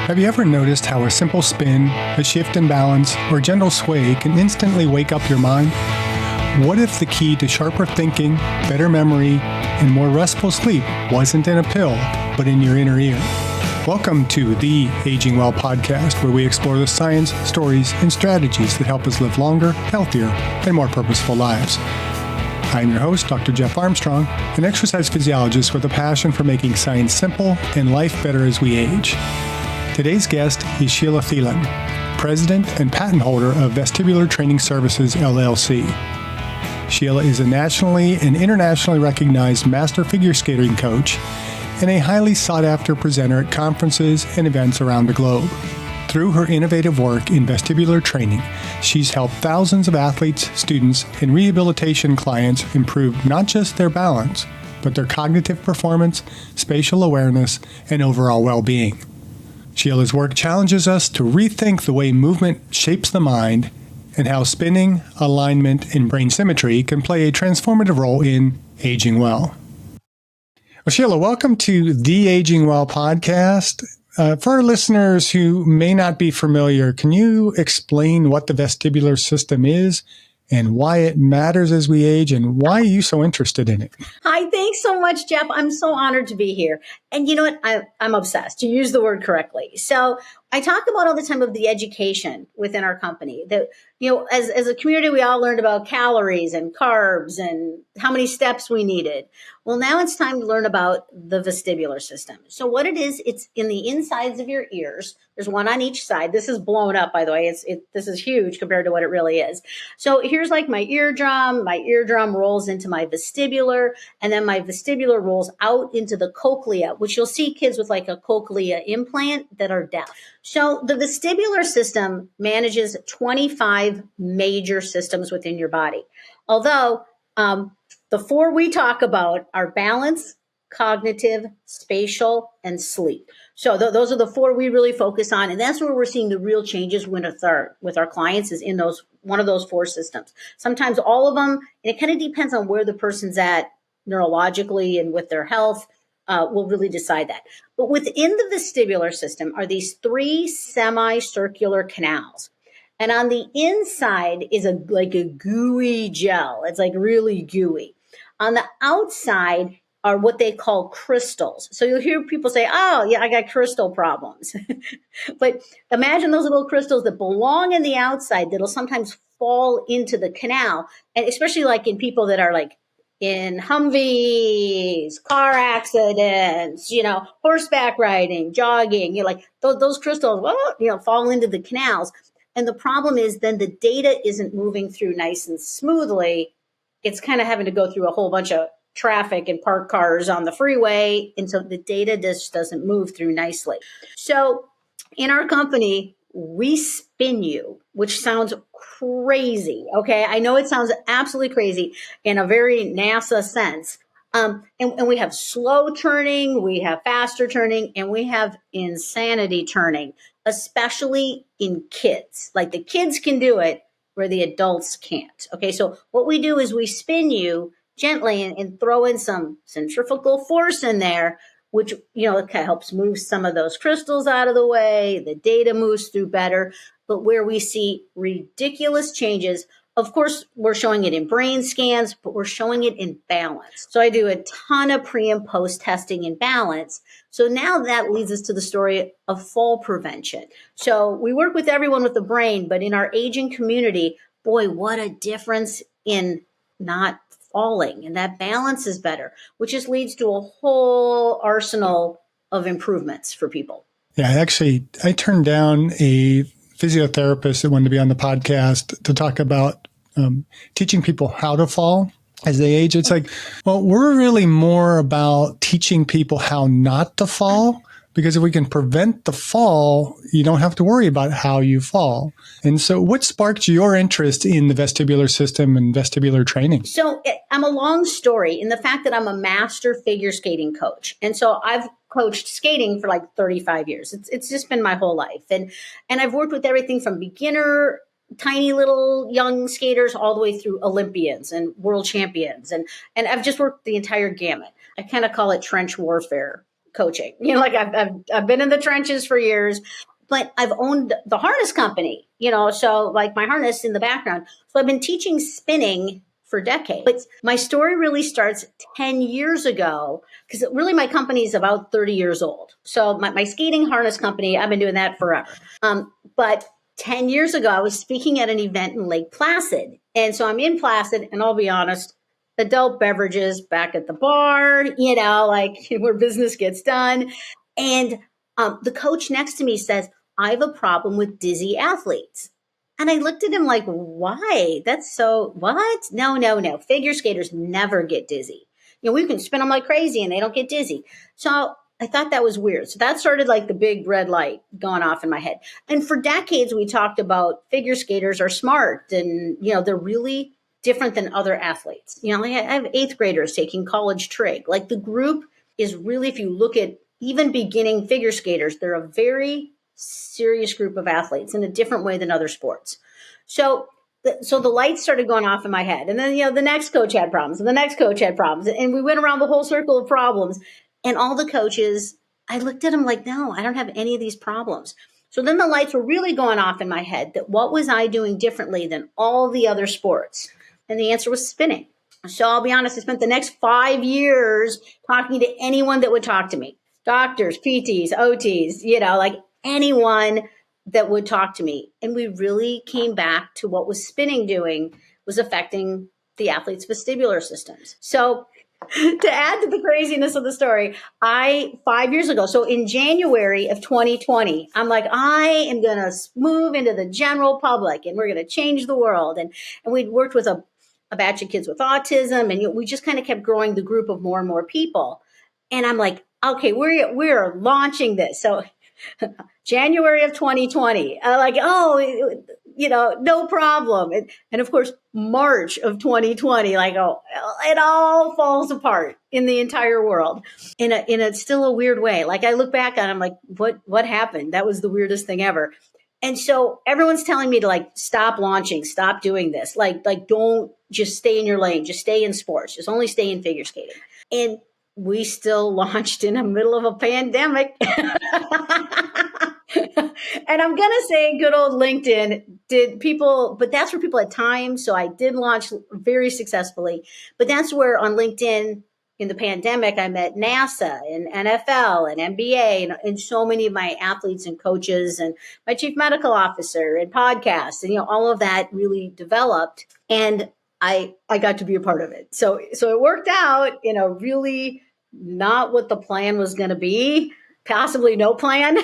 Have you ever noticed how a simple spin, a shift in balance, or gentle sway can instantly wake up your mind? What if the key to sharper thinking, better memory, and more restful sleep wasn't in a pill, but in your inner ear? Welcome to the Aging Well podcast, where we explore the science, stories, and strategies that help us live longer, healthier, and more purposeful lives. I'm your host, Dr. Jeff Armstrong, an exercise physiologist with a passion for making science simple and life better as we age. Today's guest is Sheila Thelen, President and Patent Holder of Vestibular Training Services, LLC. Sheila is a nationally and internationally recognized master figure skating coach and a highly sought-after presenter at conferences and events around the globe. Through her innovative work in vestibular training, she's helped thousands of athletes, students, and rehabilitation clients improve not just their balance, but their cognitive performance, spatial awareness, and overall well-being. Sheila's work challenges us to rethink the way movement shapes the mind and how spinning, alignment, and brain symmetry can play a transformative role in aging well. Well, Sheila, welcome to the Aging Well podcast. For our listeners who may not be familiar, can you explain what the vestibular system is and why it matters as we age, and why are you so interested in it? Hi, thanks so much, Jeff. I'm so honored to be here. And you know what? I'm obsessed, to use the word correctly. So I talk about all the time of the education within our company. That, you know, as a community, we all learned about calories and carbs and how many steps we needed. Well, now it's time to learn about the vestibular system. So what it is, it's in the insides of your ears. There's one on each side. This is blown up, by the way. This is huge compared to what it really is. So here's like my eardrum. My eardrum rolls into my vestibular, and then my vestibular rolls out into the cochlea, which you'll see kids with like a cochlea implant that are deaf. So the vestibular system manages 25 major systems within your body. Although the four we talk about are balance, cognitive, spatial, and sleep. So those are the four we really focus on. And that's where we're seeing the real changes with our clients, is in one of those four systems. Sometimes all of them, and it kind of depends on where the person's at neurologically and with their health, will really decide that. But within the vestibular system are these three semicircular canals. And on the inside is like a gooey gel. It's like really gooey. On the outside are what they call crystals. So you'll hear people say, oh, yeah, I got crystal problems. But imagine those little crystals that belong in the outside that'll sometimes fall into the canal. And especially like in people that are like in Humvees, car accidents, horseback riding, jogging, like those crystals, fall into the canals. And the problem is then the data isn't moving through nice and smoothly. It's kind of having to go through a whole bunch of traffic and parked cars on the freeway. And so the data just doesn't move through nicely. So in our company, we spin you, which sounds crazy. Okay. I know it sounds absolutely crazy in a very NASA sense. And we have slow turning, we have faster turning, and we have insanity turning, especially in kids. Like the kids can do it where the adults can't. Okay. So what we do is we spin you gently and throw in some centrifugal force in there, which, it kind of helps move some of those crystals out of the way. The data moves through better. But where we see ridiculous changes, of course, we're showing it in brain scans, but we're showing it in balance. So I do a ton of pre and post testing in balance. So now that leads us to the story of fall prevention. So we work with everyone with the brain, but in our aging community, boy, what a difference in not falling. And that balance is better, which just leads to a whole arsenal of improvements for people. Yeah, actually, I turned down a physiotherapist that wanted to be on the podcast to talk about teaching people how to fall as they age. It's like, well, we're really more about teaching people how not to fall, because if we can prevent the fall, you don't have to worry about how you fall. And so what sparked your interest in the vestibular system and vestibular training? So I'm a long story in the fact that I'm a master figure skating coach. And so I've coached skating for like 35 years. It's just been my whole life. And I've worked with everything from beginner, tiny little young skaters all the way through Olympians and world champions. And I've just worked the entire gamut. I kind of call it trench warfare coaching. Like I've been in the trenches for years, but I've owned the harness company, so like my harness in the background. So I've been teaching spinning for decades. But my story really starts 10 years ago, because really my company is about 30 years old. So my skating harness company, I've been doing that forever. But 10 years ago, I was speaking at an event in Lake Placid. And so I'm in Placid, and I'll be honest, adult beverages back at the bar, like where business gets done. And the coach next to me says, I have a problem with dizzy athletes. And I looked at him like, why? That's so, what? No. Figure skaters never get dizzy. We can spin them like crazy and they don't get dizzy. So I thought that was weird. So that started like the big red light going off in my head. And for decades, we talked about figure skaters are smart and, they're really different than other athletes. Like I have eighth graders taking college trig. Like the group is really, if you look at even beginning figure skaters, they're a very serious group of athletes in a different way than other sports. So the lights started going off in my head. And then, the next coach had problems and the next coach had problems. And we went around the whole circle of problems. And all the coaches, I looked at them like, no, I don't have any of these problems. So then the lights were really going off in my head that what was I doing differently than all the other sports? And the answer was spinning. So I'll be honest, I spent the next 5 years talking to anyone that would talk to me. Doctors, PTs, OTs, like anyone that would talk to me. And we really came back to what was spinning doing was affecting the athlete's vestibular systems. So to add to the craziness of the story, 5 years ago, so in January of 2020, I'm like, I am going to move into the general public and we're going to change the world. And we'd worked with a batch of kids with autism, and we just kind of kept growing the group of more and more people. And I'm like, okay, we're launching this. So January of 2020, I'm like, no problem. And of course, March of 2020, like, oh, it all falls apart in the entire world in a still a weird way. Like I look back on it, I'm like, what happened? That was the weirdest thing ever. And so everyone's telling me to like, stop launching, stop doing this. Like don't just stay in your lane, just stay in sports, just only stay in figure skating. And we still launched in the middle of a pandemic. And I'm going to say good old LinkedIn did people, but that's where people had time. So I did launch very successfully, but that's where on LinkedIn in the pandemic, I met NASA and NFL and NBA and so many of my athletes and coaches and my chief medical officer and podcasts and, all of that really developed. And I got to be a part of it. So it worked out, really not what the plan was going to be. Possibly no plan,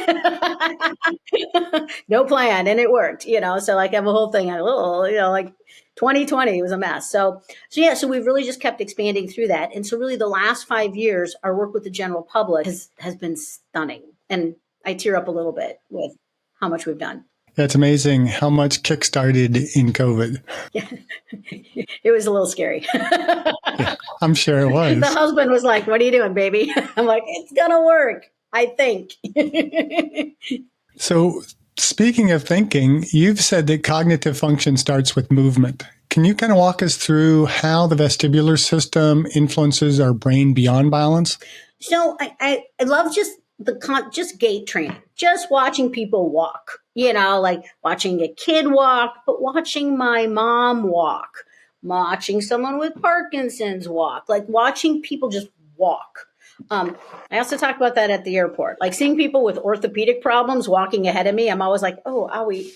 no plan. And it worked, so like I have a whole thing on a little, like 2020 was a mess. So we've really just kept expanding through that. And so really the last 5 years, our work with the general public has been stunning. And I tear up a little bit with how much we've done. That's amazing how much kickstarted in COVID. Yeah. It was a little scary. Yeah, I'm sure it was. The husband was like, what are you doing, baby? I'm like, it's going to work, I think. So speaking of thinking, you've said that cognitive function starts with movement. Can you kind of walk us through how the vestibular system influences our brain beyond balance? So I love just gait training, just watching people walk, like watching a kid walk, but watching my mom walk, watching someone with Parkinson's walk, like watching people just walk. I also talk about that at the airport, like seeing people with orthopedic problems walking ahead of me. I'm always like, oh, owie,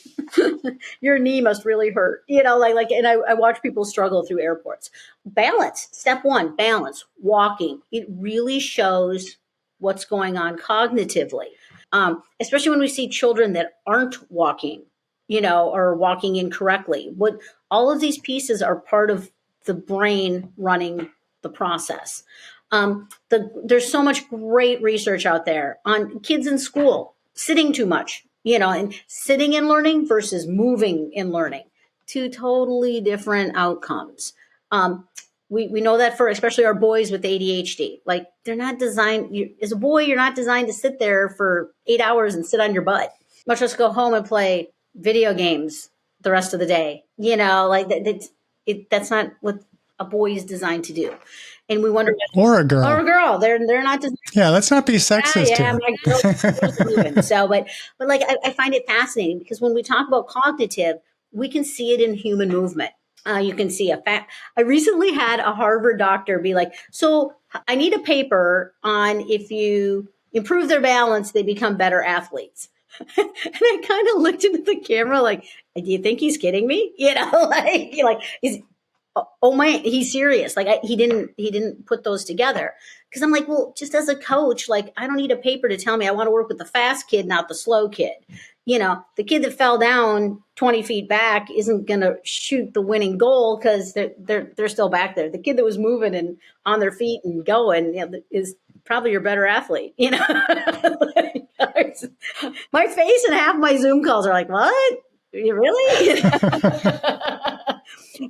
your knee must really hurt, and I watch people struggle through airports. Balance, step one, balance, walking. It really shows what's going on cognitively, especially when we see children that aren't walking, or walking incorrectly. All of these pieces are part of the brain running the process. There's so much great research out there on kids in school sitting too much, and sitting and learning versus moving and learning, two totally different outcomes. We know that for especially our boys with ADHD, like they're not designed, as a boy, you're not designed to sit there for 8 hours and sit on your butt, much less go home and play video games the rest of the day. That's not what a boy is designed to do. and we wonder, Or a or a girl. girl, they're not just, Yeah, let's not be sexist yeah, here. my girls are moving. So, but like I find it fascinating because when we talk about cognitive, we can see it in human movement. You can see a fact. I recently had a Harvard doctor be like, "So I need a paper on if you improve their balance, they become better athletes." And I kind of looked into the camera like, "Do you think he's kidding me?" Like he's, oh my, he's serious. Like he didn't put those together because I'm like, well, just as a coach, like I don't need a paper to tell me I want to work with the fast kid, not the slow kid. The kid that fell down 20 feet back isn't going to shoot the winning goal because they're still back there. The kid that was moving and on their feet and going, is probably your better athlete. My face and half my Zoom calls are like, what? You really?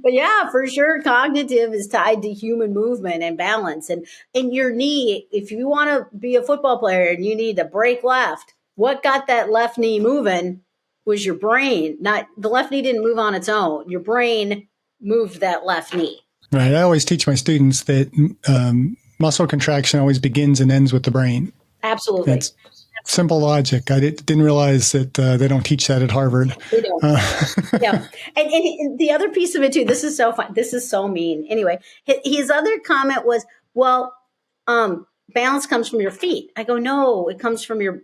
But yeah, for sure, cognitive is tied to human movement and balance. And your knee, if you want to be a football player and you need to break left, what got that left knee moving was your brain. Not the left knee didn't move on its own. Your brain moved that left knee. Right. I always teach my students that muscle contraction always begins and ends with the brain. Absolutely. It's simple logic. I didn't realize that they don't teach that at Harvard. They don't. Yeah. And the other piece of it too, this is so fun. This is so mean. Anyway, his other comment was, well, balance comes from your feet. I go, no, it comes from your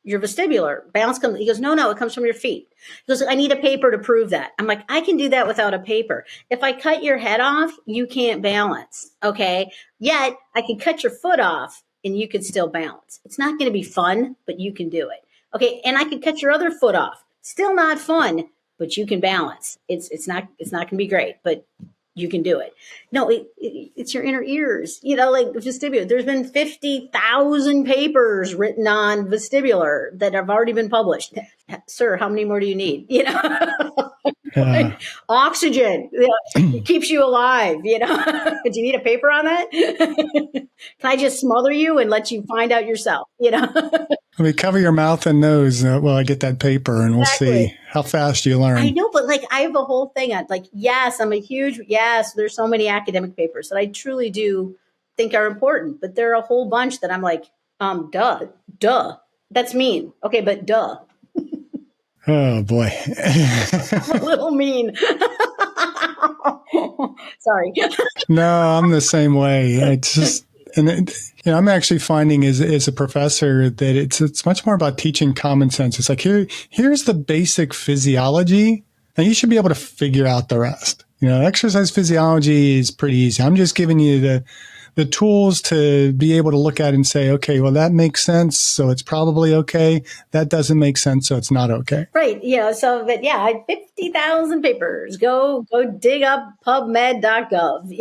vestibular. Balance comes, he goes, no, it comes from your feet. He goes, I need a paper to prove that. I'm like, I can do that without a paper. If I cut your head off, you can't balance. Okay. Yet I can cut your foot off and you could still balance. It's not going to be fun, but you can do it. Okay. And I could cut your other foot off. Still not fun, but you can balance. It's not going to be great, but you can do it. No, it's your inner ears, like vestibular. There's been 50,000 papers written on vestibular that have already been published. Sir, how many more do you need? Oxygen it keeps you alive. Do you need a paper on that? Can I just smother you and let you find out yourself? I mean, cover your mouth and nose while I get that paper, and we'll see how fast you learn. I know, but like I have a whole thing on like, yes, there's so many academic papers that I truly do think are important, but there are a whole bunch that I'm like, duh. That's mean. Okay, but duh. Oh boy. A little mean. Sorry. No, I'm the same way. It's just, I'm actually finding as a professor that it's much more about teaching common sense. It's like, here's the basic physiology, and you should be able to figure out the rest. Exercise physiology is pretty easy. I'm just giving you the tools to be able to look at and say, okay, well, that makes sense, so it's probably okay. That doesn't make sense, so it's not okay. Right. But yeah, I had 50,000 papers. Go dig up PubMed.gov,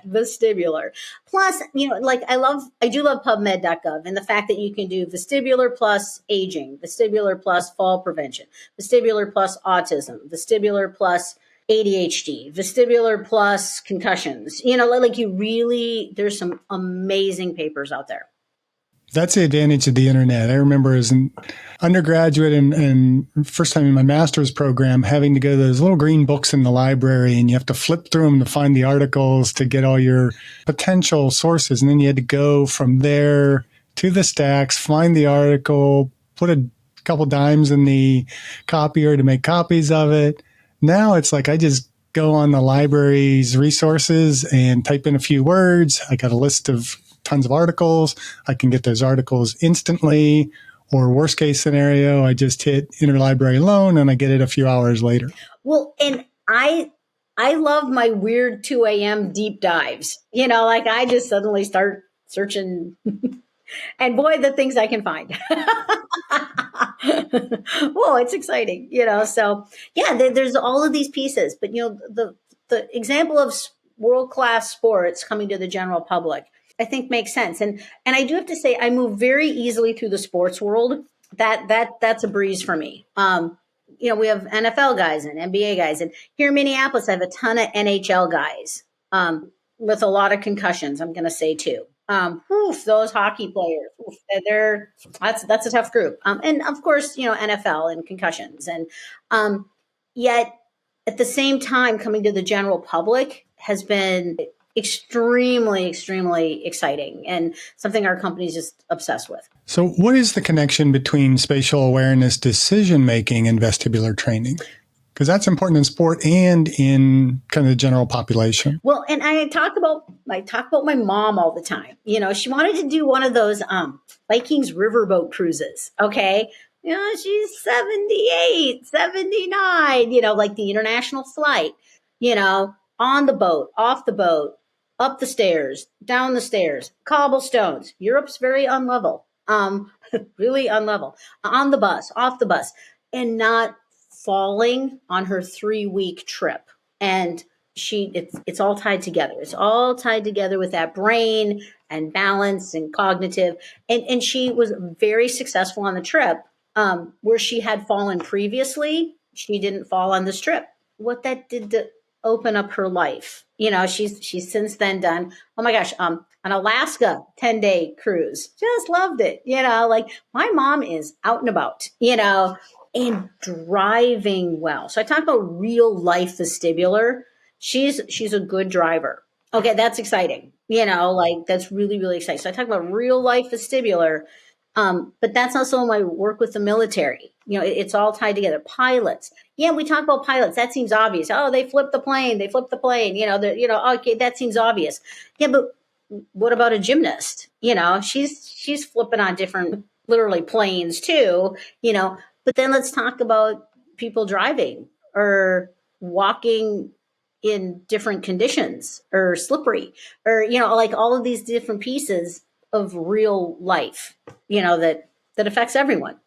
vestibular. Plus, I do love PubMed.gov and the fact that you can do vestibular plus aging, vestibular plus fall prevention, vestibular plus autism, vestibular plus ADHD, vestibular plus concussions. There's some amazing papers out there. That's the advantage of the internet. I remember as an undergraduate and first time in my master's program, having to go to those little green books in the library, and you have to flip through them to find the articles to get all your potential sources. And then you had to go from there to the stacks, find the article, put a couple dimes in the copier to make copies of it. Now it's like I just go on the library's resources and type in a few words. I got a list of tons of articles. I can get those articles instantly, or worst case scenario, I just hit interlibrary loan and I get it a few hours later. Well, and I love my weird 2 a.m. deep dives. I just suddenly start searching and boy, the things I can find. Whoa, it's exciting, so yeah, there's all of these pieces, but the example of world-class sports coming to the general public, I think makes sense. And I do have to say, I move very easily through the sports world. That's a breeze for me. We have NFL guys and NBA guys, and here in Minneapolis, I have a ton of NHL guys with a lot of concussions, I'm going to say too. Those hockey players, that's a tough group. And of course, NFL and concussions. And yet at the same time, coming to the general public has been extremely, extremely exciting and something our company is just obsessed with. So what is the connection between spatial awareness decision making and vestibular training? Because that's important in sport and in kind of the general population. Well, and I talk about my mom all the time. She wanted to do one of those Vikings riverboat cruises. Okay. She's 78, 79, like the international flight, on the boat, off the boat, up the stairs, down the stairs, cobblestones. Europe's very unlevel. Really unlevel. On the bus, off the bus, and not falling on her 3-week trip. And it's all tied together. It's all tied together with that brain and balance and cognitive. And she was very successful on the trip, where she had fallen previously. She didn't fall on this trip. What that did to open up her life. She's since then done, oh my gosh, an Alaska 10-day cruise. Just loved it. Like my mom is out and about, and driving well. So I talk about real life vestibular. She's a good driver. Okay, that's exciting. Like that's really, really exciting. So I talk about real life vestibular. But that's also my work with the military. It's all tied together. Pilots. Yeah, we talk about pilots. That seems obvious. Oh, they flipped the plane. They flipped the plane. Okay, that seems obvious. Yeah, but what about a gymnast? She's flipping on different, literally planes too. But then let's talk about people driving or walking in different conditions or slippery or, like all of these different pieces of real life, that affects everyone.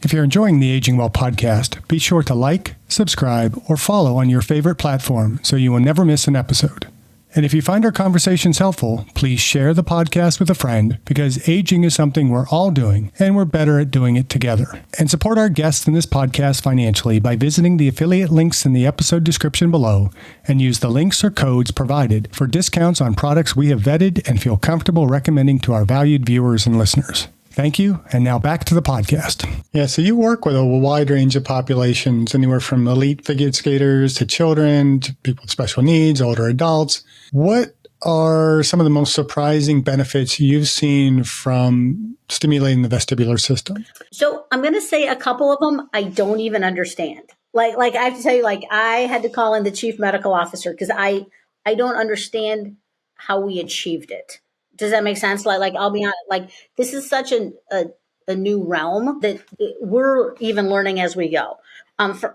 If you're enjoying the Aging Well podcast, be sure to like, subscribe, or follow on your favorite platform so you will never miss an episode. And if you find our conversations helpful, please share the podcast with a friend because aging is something we're all doing and we're better at doing it together. And support our guests in this podcast financially by visiting the affiliate links in the episode description below and use the links or codes provided for discounts on products we have vetted and feel comfortable recommending to our valued viewers and listeners. Thank you, and now back to the podcast. Yeah, so you work with a wide range of populations, anywhere from elite figure skaters to children, to people with special needs, older adults. What are some of the most surprising benefits you've seen from stimulating the vestibular system? So I'm going to say a couple of them I don't even understand. Like I have to tell you, like I had to call in the chief medical officer because I don't understand how we achieved it. Does that make sense? Like I'll be honest, like this is such a new realm that we're even learning as we go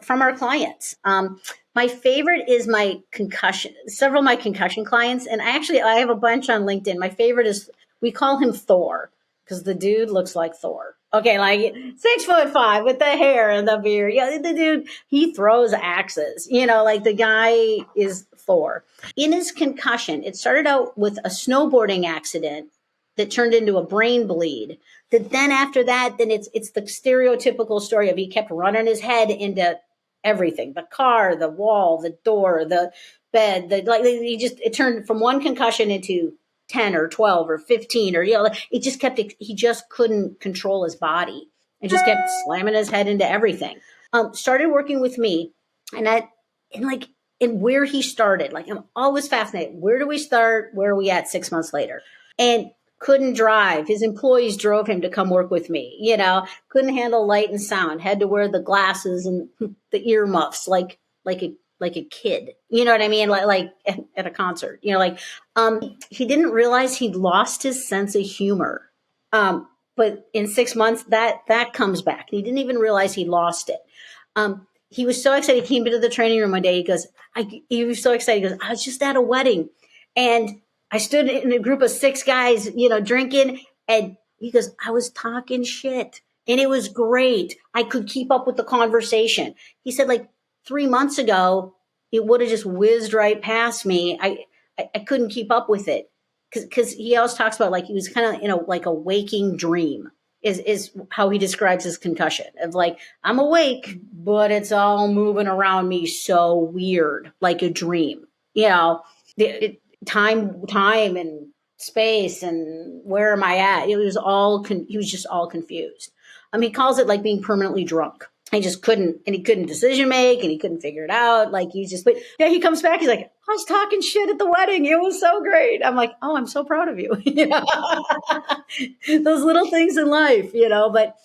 from our clients. My favorite is my concussion, several of my concussion clients. And I have a bunch on LinkedIn. My favorite is, we call him Thor because the dude looks like Thor. Okay, like 6'5" with the hair and the beard. Yeah, the dude, he throws axes. Like the guy is Thor. In his concussion, it started out with a snowboarding accident that turned into a brain bleed. That then after that, then it's the stereotypical story of he kept running his head into everything: the car, the wall, the door, the bed. It turned from one concussion into 10 or 12 or 15 or, it just kept, he just couldn't control his body and just kept slamming his head into everything. Started working with me and where he started, like I'm always fascinated. Where do we start? Where are we at 6 months later? And couldn't drive. His employees drove him to come work with me, couldn't handle light and sound, had to wear the glasses and the earmuffs like a kid, you know what I mean? Like at a concert, he didn't realize he'd lost his sense of humor. But in 6 months that comes back. He didn't even realize he lost it. He was so excited. He came into the training room one day. He was so excited. He goes, I was just at a wedding and I stood in a group of 6 guys, drinking. And he goes, I was talking shit and it was great. I could keep up with the conversation. He said, like 3 months ago, it would have just whizzed right past me. I couldn't keep up with it because he always talks about like he was kind of in a waking dream is how he describes his concussion of like, I'm awake, but it's all moving around me so weird, like a dream, time and space and where am I at? It was all, he was just all confused. He calls it like being permanently drunk. he just couldn't, and he couldn't decision make, and he couldn't figure it out. Like but yeah, he comes back. He's like, I was talking shit at the wedding. It was so great. I'm like, oh, I'm so proud of you. Those little things in life, but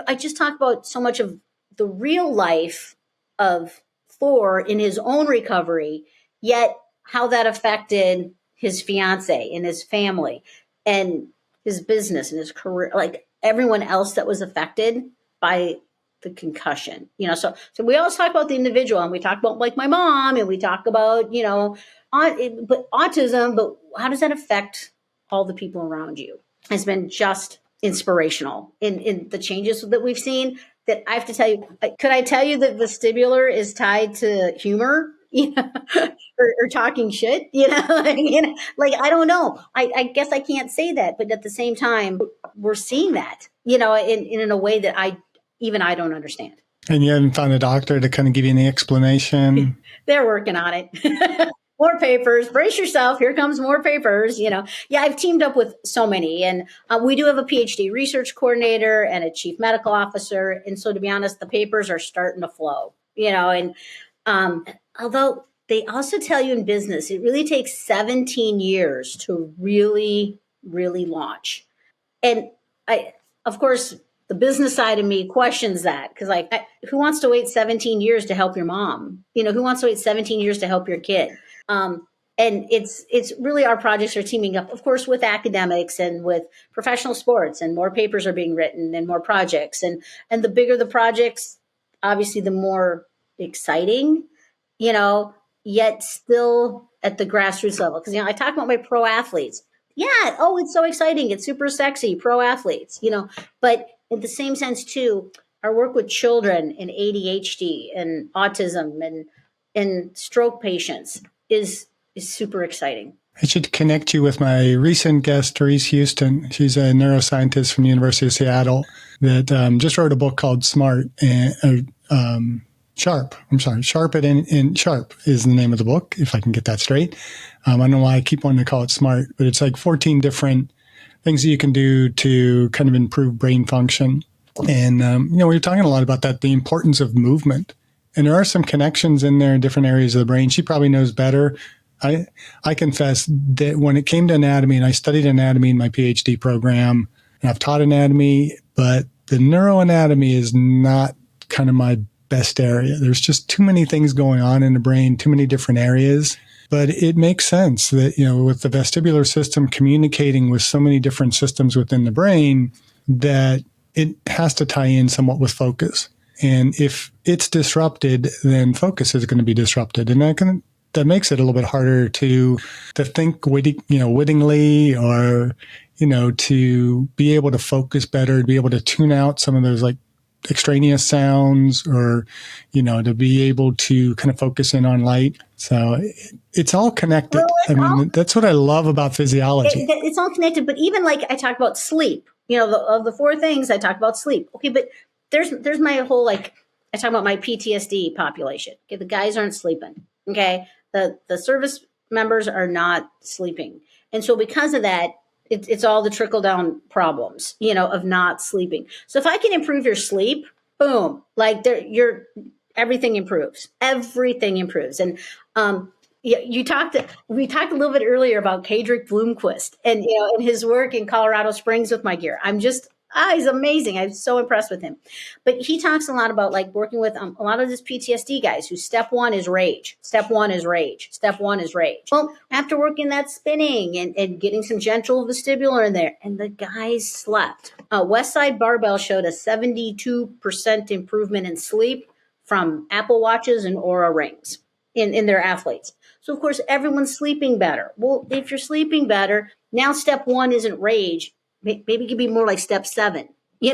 I just talk about so much of the real life of Thor in his own recovery, yet how that affected his fiance and his family and his business and his career, like everyone else that was affected by the concussion. So we always talk about the individual, and we talk about like my mom, and we talk about, but autism, but how does that affect all the people around you? Has been just inspirational in the changes that we've seen. That I have to tell you, could I tell you that vestibular is tied to humor, or talking shit, like, I don't know. I guess I can't say that, but at the same time, we're seeing that, in a way that I don't understand. And you haven't found a doctor to kind of give you any explanation? They're working on it. More papers. Brace yourself. Here comes more papers. Yeah, I've teamed up with so many. And we do have a PhD research coordinator and a chief medical officer. And so, to be honest, the papers are starting to flow, and although they also tell you in business, it really takes 17 years to really, really launch. And of course, the business side of me questions that, because who wants to wait 17 years to help your mom? Who wants to wait 17 years to help your kid? And it's really, our projects are teaming up, of course, with academics and with professional sports, and more papers are being written and more projects. And the bigger the projects, obviously, the more exciting, yet still at the grassroots level. Because, I talk about my pro athletes. Yeah. Oh, it's so exciting. It's super sexy, pro athletes, but in the same sense too, our work with children and ADHD and autism and stroke patients is super exciting. I should connect you with my recent guest, Therese Houston. She's a neuroscientist from the University of Seattle that just wrote a book called Sharp. Sharp Sharp is the name of the book, if I can get that straight. I don't know why I keep wanting to call it Smart, but it's like 14 different things that you can do to kind of improve brain function. And, we were talking a lot about that, the importance of movement. And there are some connections in there in different areas of the brain. She probably knows better. I confess that when it came to anatomy, and I studied anatomy in my PhD program, and I've taught anatomy, but the neuroanatomy is not kind of my best area. There's just too many things going on in the brain, too many different areas. But it makes sense that, with the vestibular system communicating with so many different systems within the brain, that it has to tie in somewhat with focus. And if it's disrupted, then focus is going to be disrupted. And that makes it a little bit harder to think wittingly, or, to be able to focus better, to be able to tune out some of those like extraneous sounds, or, to be able to kind of focus in on light. So it's all connected. That's what I love about physiology. It's all connected. But even like I talk about sleep, of the four things I talk about sleep. Okay. But there's my whole, I talk about my PTSD population. Okay. The guys aren't sleeping. Okay. The service members are not sleeping. And so because of that, it's all the trickle down problems, of not sleeping. So if I can improve your sleep, boom, everything improves. Everything improves. And we talked a little bit earlier about Kadrick Bloomquist and and his work in Colorado Springs with my gear. He's amazing. I'm so impressed with him. But he talks a lot about working with a lot of these PTSD guys who step one is rage. Step one is rage. Step one is rage. Well, after working that spinning and getting some gentle vestibular in there, and the guys slept. Westside Barbell showed a 72% improvement in sleep from Apple Watches and Oura Rings in their athletes. So, of course, everyone's sleeping better. Well, if you're sleeping better, now step one isn't rage. Maybe it could be more like step 7, we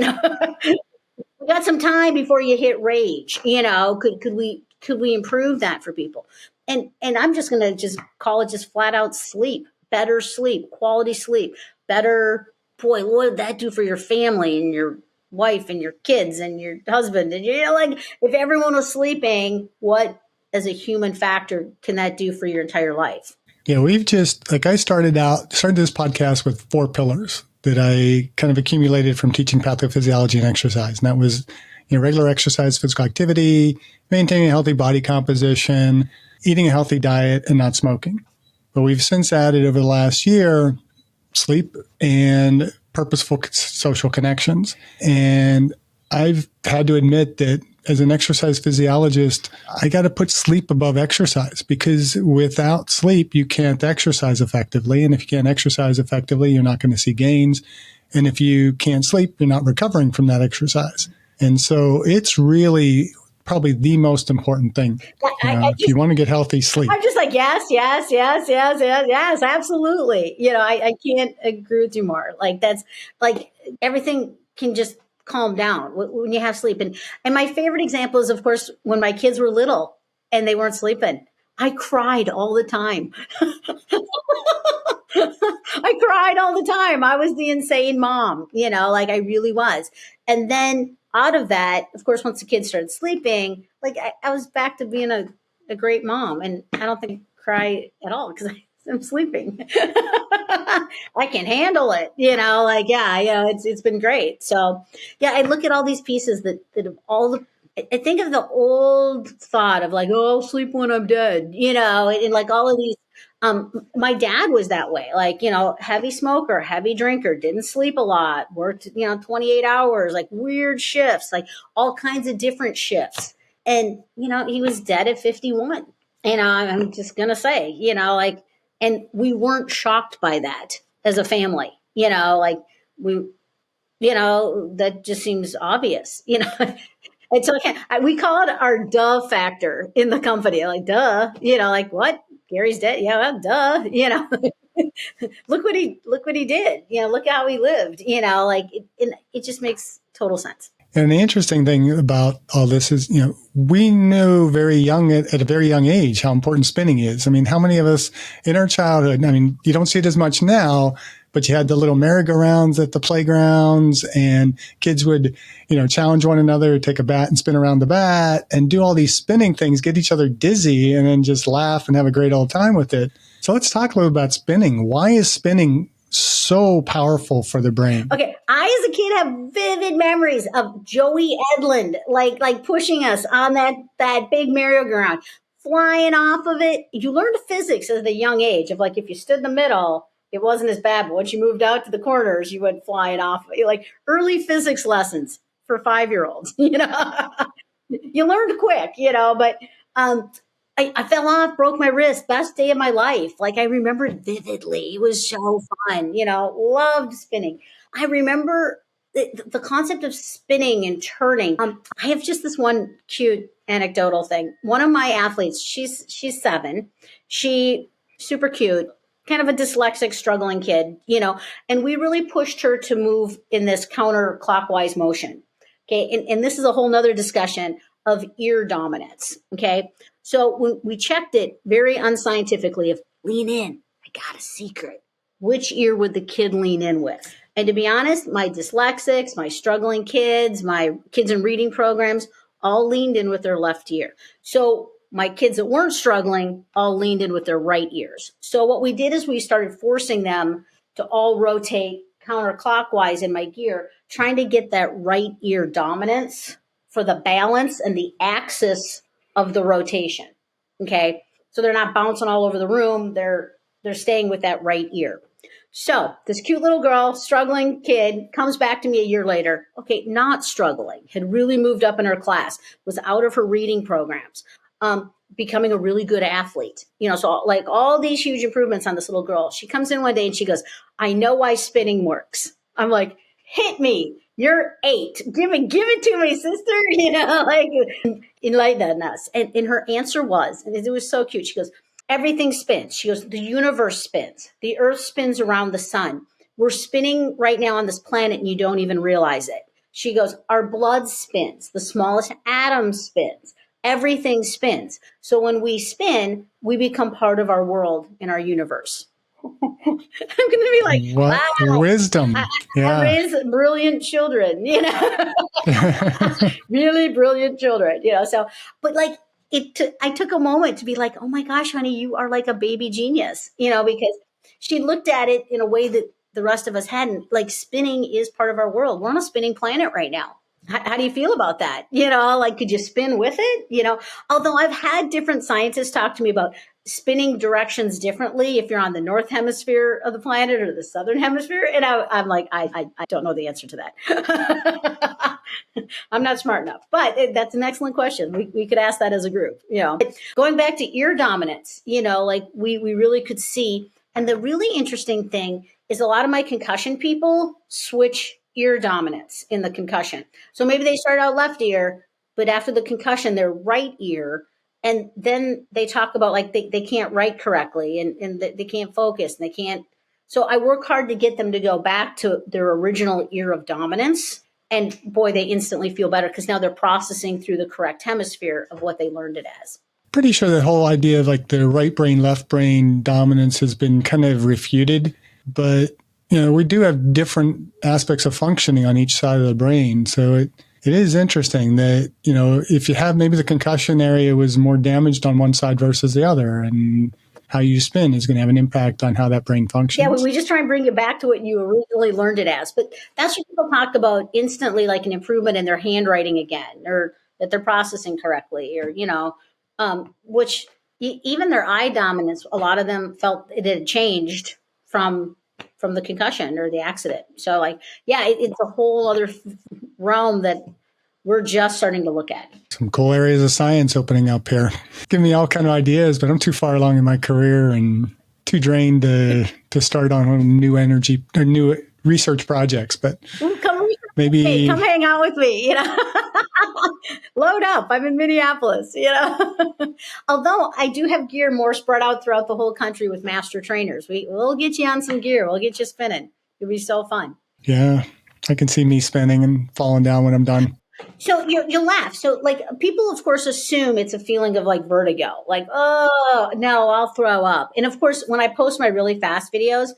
got some time before you hit rage, could we improve that for people? And I'm just going to call it just flat out sleep, better sleep, quality sleep, better. Boy, what did that do for your family and your wife and your kids and your husband? And if everyone was sleeping, what as a human factor can that do for your entire life? Yeah, we've just, I started this podcast with 4 pillars that I kind of accumulated from teaching pathophysiology and exercise. And that was, regular exercise, physical activity, maintaining a healthy body composition, eating a healthy diet, and not smoking. But we've since added over the last year sleep and purposeful social connections. And I've had to admit that as an exercise physiologist, I got to put sleep above exercise, because without sleep, you can't exercise effectively. And if you can't exercise effectively, you're not going to see gains. And if you can't sleep, you're not recovering from that exercise. And so it's really probably the most important thing. If you want to get healthy, sleep. I'm just like, yes, absolutely. I can't agree with you more. Like, that's like everything can just calm down when you have sleep. And my favorite example is, of course, when my kids were little and they weren't sleeping. I cried all the time. I cried all the time. I was the insane mom, like I really was. And then out of that, of course, once the kids started sleeping, like I was back to being a great mom. And I don't think I cry at all because I'm sleeping. I can handle it, it's been great. So yeah, I look at all these pieces that have all the, I think of the old thought of like, oh, I'll sleep when I'm dead, and like all of these. My dad was that way, like, heavy smoker, heavy drinker, didn't sleep a lot, worked, 28 hours, like weird shifts, like all kinds of different shifts. And, he was dead at 51. I'm just going to say, like, and we weren't shocked by that as a family, like we, that just seems obvious, It's okay. We call it our duh factor in the company. Like, duh, like what? Gary's dead. Yeah, well, duh, look what he did. Look how he lived, like it just makes total sense. And the interesting thing about all this is, we knew very young at a very young age how important spinning is. I mean, how many of us in our childhood, I mean, you don't see it as much now, but you had the little merry-go-rounds at the playgrounds, and kids would, challenge one another, take a bat and spin around the bat and do all these spinning things, get each other dizzy, and then just laugh and have a great old time with it. So let's talk a little about spinning. Why is spinning so powerful for the brain? Okay, I as a kid have vivid memories of Joey Edlund, like pushing us on that big merry-go-round, flying off of it. You learned physics at a young age of like if you stood in the middle, it wasn't as bad. But once you moved out to the corners, you went flying off. Like early physics lessons for 5-year-olds. You learned quick, but I fell off, broke my wrist, best day of my life. Like I remember it vividly. It was so fun, loved spinning. I remember the concept of spinning and turning. I have just this one cute anecdotal thing. One of my athletes, she's 7. She super cute, kind of a dyslexic, struggling kid, and we really pushed her to move in this counterclockwise motion. Okay. And this is a whole nother discussion of ear dominance. Okay. So when we checked it very unscientifically of lean in, I got a secret. Which ear would the kid lean in with? And to be honest, my dyslexics, my struggling kids, my kids in reading programs, all leaned in with their left ear. So my kids that weren't struggling all leaned in with their right ears. So what we did is we started forcing them to all rotate counterclockwise in my gear, trying to get that right ear dominance for the balance and the axis of the rotation. Okay. So they're not bouncing all over the room. They're staying with that right ear. So this cute little girl, struggling kid, comes back to me a year later. Okay, not struggling, had really moved up in her class, was out of her reading programs, becoming a really good athlete. So like all these huge improvements on this little girl. She comes in one day and she goes, I know why spinning works. I'm like, hit me. You're 8. Give it to me, sister. Like enlighten us. And her answer was, and it was so cute. She goes, everything spins. She goes, the universe spins. The earth spins around the sun. We're spinning right now on this planet and you don't even realize it. She goes, our blood spins. The smallest atom spins. Everything spins. So when we spin, we become part of our world and our universe. I'm going to be like, what wow, wisdom. I raise brilliant children, really brilliant children, so, but like, I took a moment to be like, oh my gosh, honey, you are like a baby genius, because she looked at it in a way that the rest of us hadn't. Like spinning is part of our world. We're on a spinning planet right now. How do you feel about that? Like, could you spin with it? Although I've had different scientists talk to me about spinning directions differently if you're on the north hemisphere of the planet or the southern hemisphere. And I'm like, I don't know the answer to that. I'm not smart enough, but that's an excellent question. We could ask that as a group. Going back to ear dominance, like we really could see. And the really interesting thing is a lot of my concussion people switch ear dominance in the concussion. So maybe they start out left ear, but after the concussion, their right ear. And then they talk about like they can't write correctly and they can't focus and they can't. So I work hard to get them to go back to their original ear of dominance. And boy, they instantly feel better because now they're processing through the correct hemisphere of what they learned it as. Pretty sure the whole idea of like the right brain, left brain dominance has been kind of refuted, but we do have different aspects of functioning on each side of the brain. So it is interesting that, if you have maybe the concussion area was more damaged on one side versus the other, and how you spin is going to have an impact on how that brain functions. Yeah, we just try and bring it back to what you originally learned it as. But that's what people talk about instantly, like an improvement in their handwriting again, or that they're processing correctly, or, which even their eye dominance, a lot of them felt it had changed from the concussion or the accident. So like, yeah, it's a whole other realm that we're just starting to look at. Some cool areas of science opening up here. Give me all kind of ideas, but I'm too far along in my career and too drained to start on new energy or new research projects. But maybe come hang out with me, load up. I'm in Minneapolis, although I do have gear more spread out throughout the whole country with master trainers. We'll get you on some gear. We'll get you spinning. It'll be so fun. Yeah. I can see me spinning and falling down when I'm done. So you'll laugh. So like people, of course, assume it's a feeling of like vertigo, like, oh no, I'll throw up. And of course, when I post my really fast videos,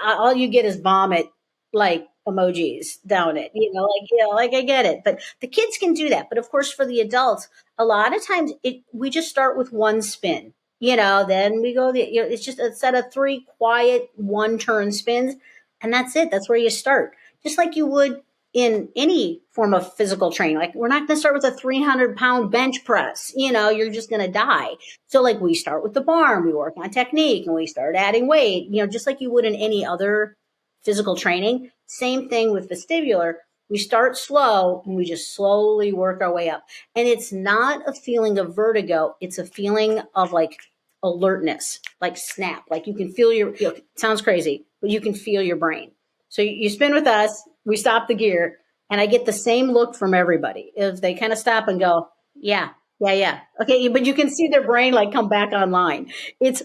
all you get is vomit, like emojis down it, like I get it. But the kids can do that. But of course, for the adults, a lot of times we just start with one spin, then we go, it's just a set of 3 quiet 1-turn spins. And that's it. That's where you start. Just like you would in any form of physical training. Like we're not going to start with a 300-pound bench press. You're just going to die. So like we start with the bar and we work on technique and we start adding weight, just like you would in any other physical training. Same thing with vestibular. We start slow and we just slowly work our way up. And it's not a feeling of vertigo. It's a feeling of like alertness, like snap, like you can feel it sounds crazy, but you can feel your brain. So you spin with us, we stop the gear, and I get the same look from everybody. If they kind of stop and go, yeah. Okay, but you can see their brain like come back online. It's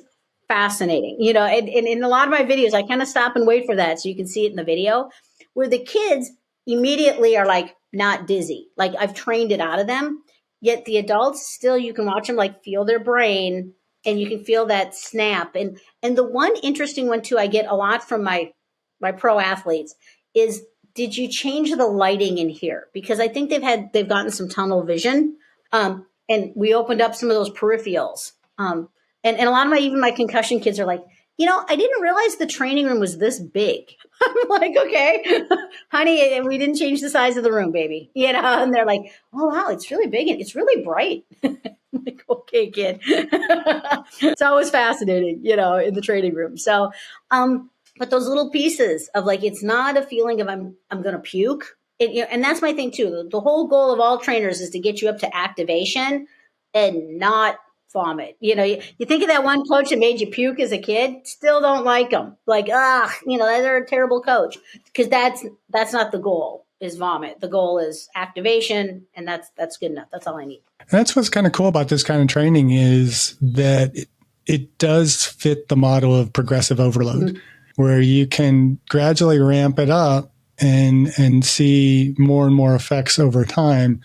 fascinating, and in a lot of my videos, I kind of stop and wait for that so you can see it in the video, where the kids immediately are like not dizzy. Like I've trained it out of them, yet the adults still, you can watch them like feel their brain and you can feel that snap. And the one interesting one too, I get a lot from my pro athletes is, did you change the lighting in here? Because I think they've gotten some tunnel vision. And we opened up some of those peripherals. And a lot of even my concussion kids are like, I didn't realize the training room was this big. I'm like, okay, honey, we didn't change the size of the room, baby. And they're like, oh, wow, it's really big and it's really bright. I'm like, okay, kid. It's always fascinating, in the training room. So, but those little pieces of like, it's not a feeling of I'm going to puke. And that's my thing too. The whole goal of all trainers is to get you up to activation and not vomit. You think of that one coach that made you puke as a kid, still don't like them. Like, they're a terrible coach, because that's not the goal, is vomit. The goal is activation, and that's good enough. That's all I need. And that's what's kind of cool about this kind of training is that it does fit the model of progressive overload. Mm-hmm. Where you can gradually ramp it up and see more and more effects over time.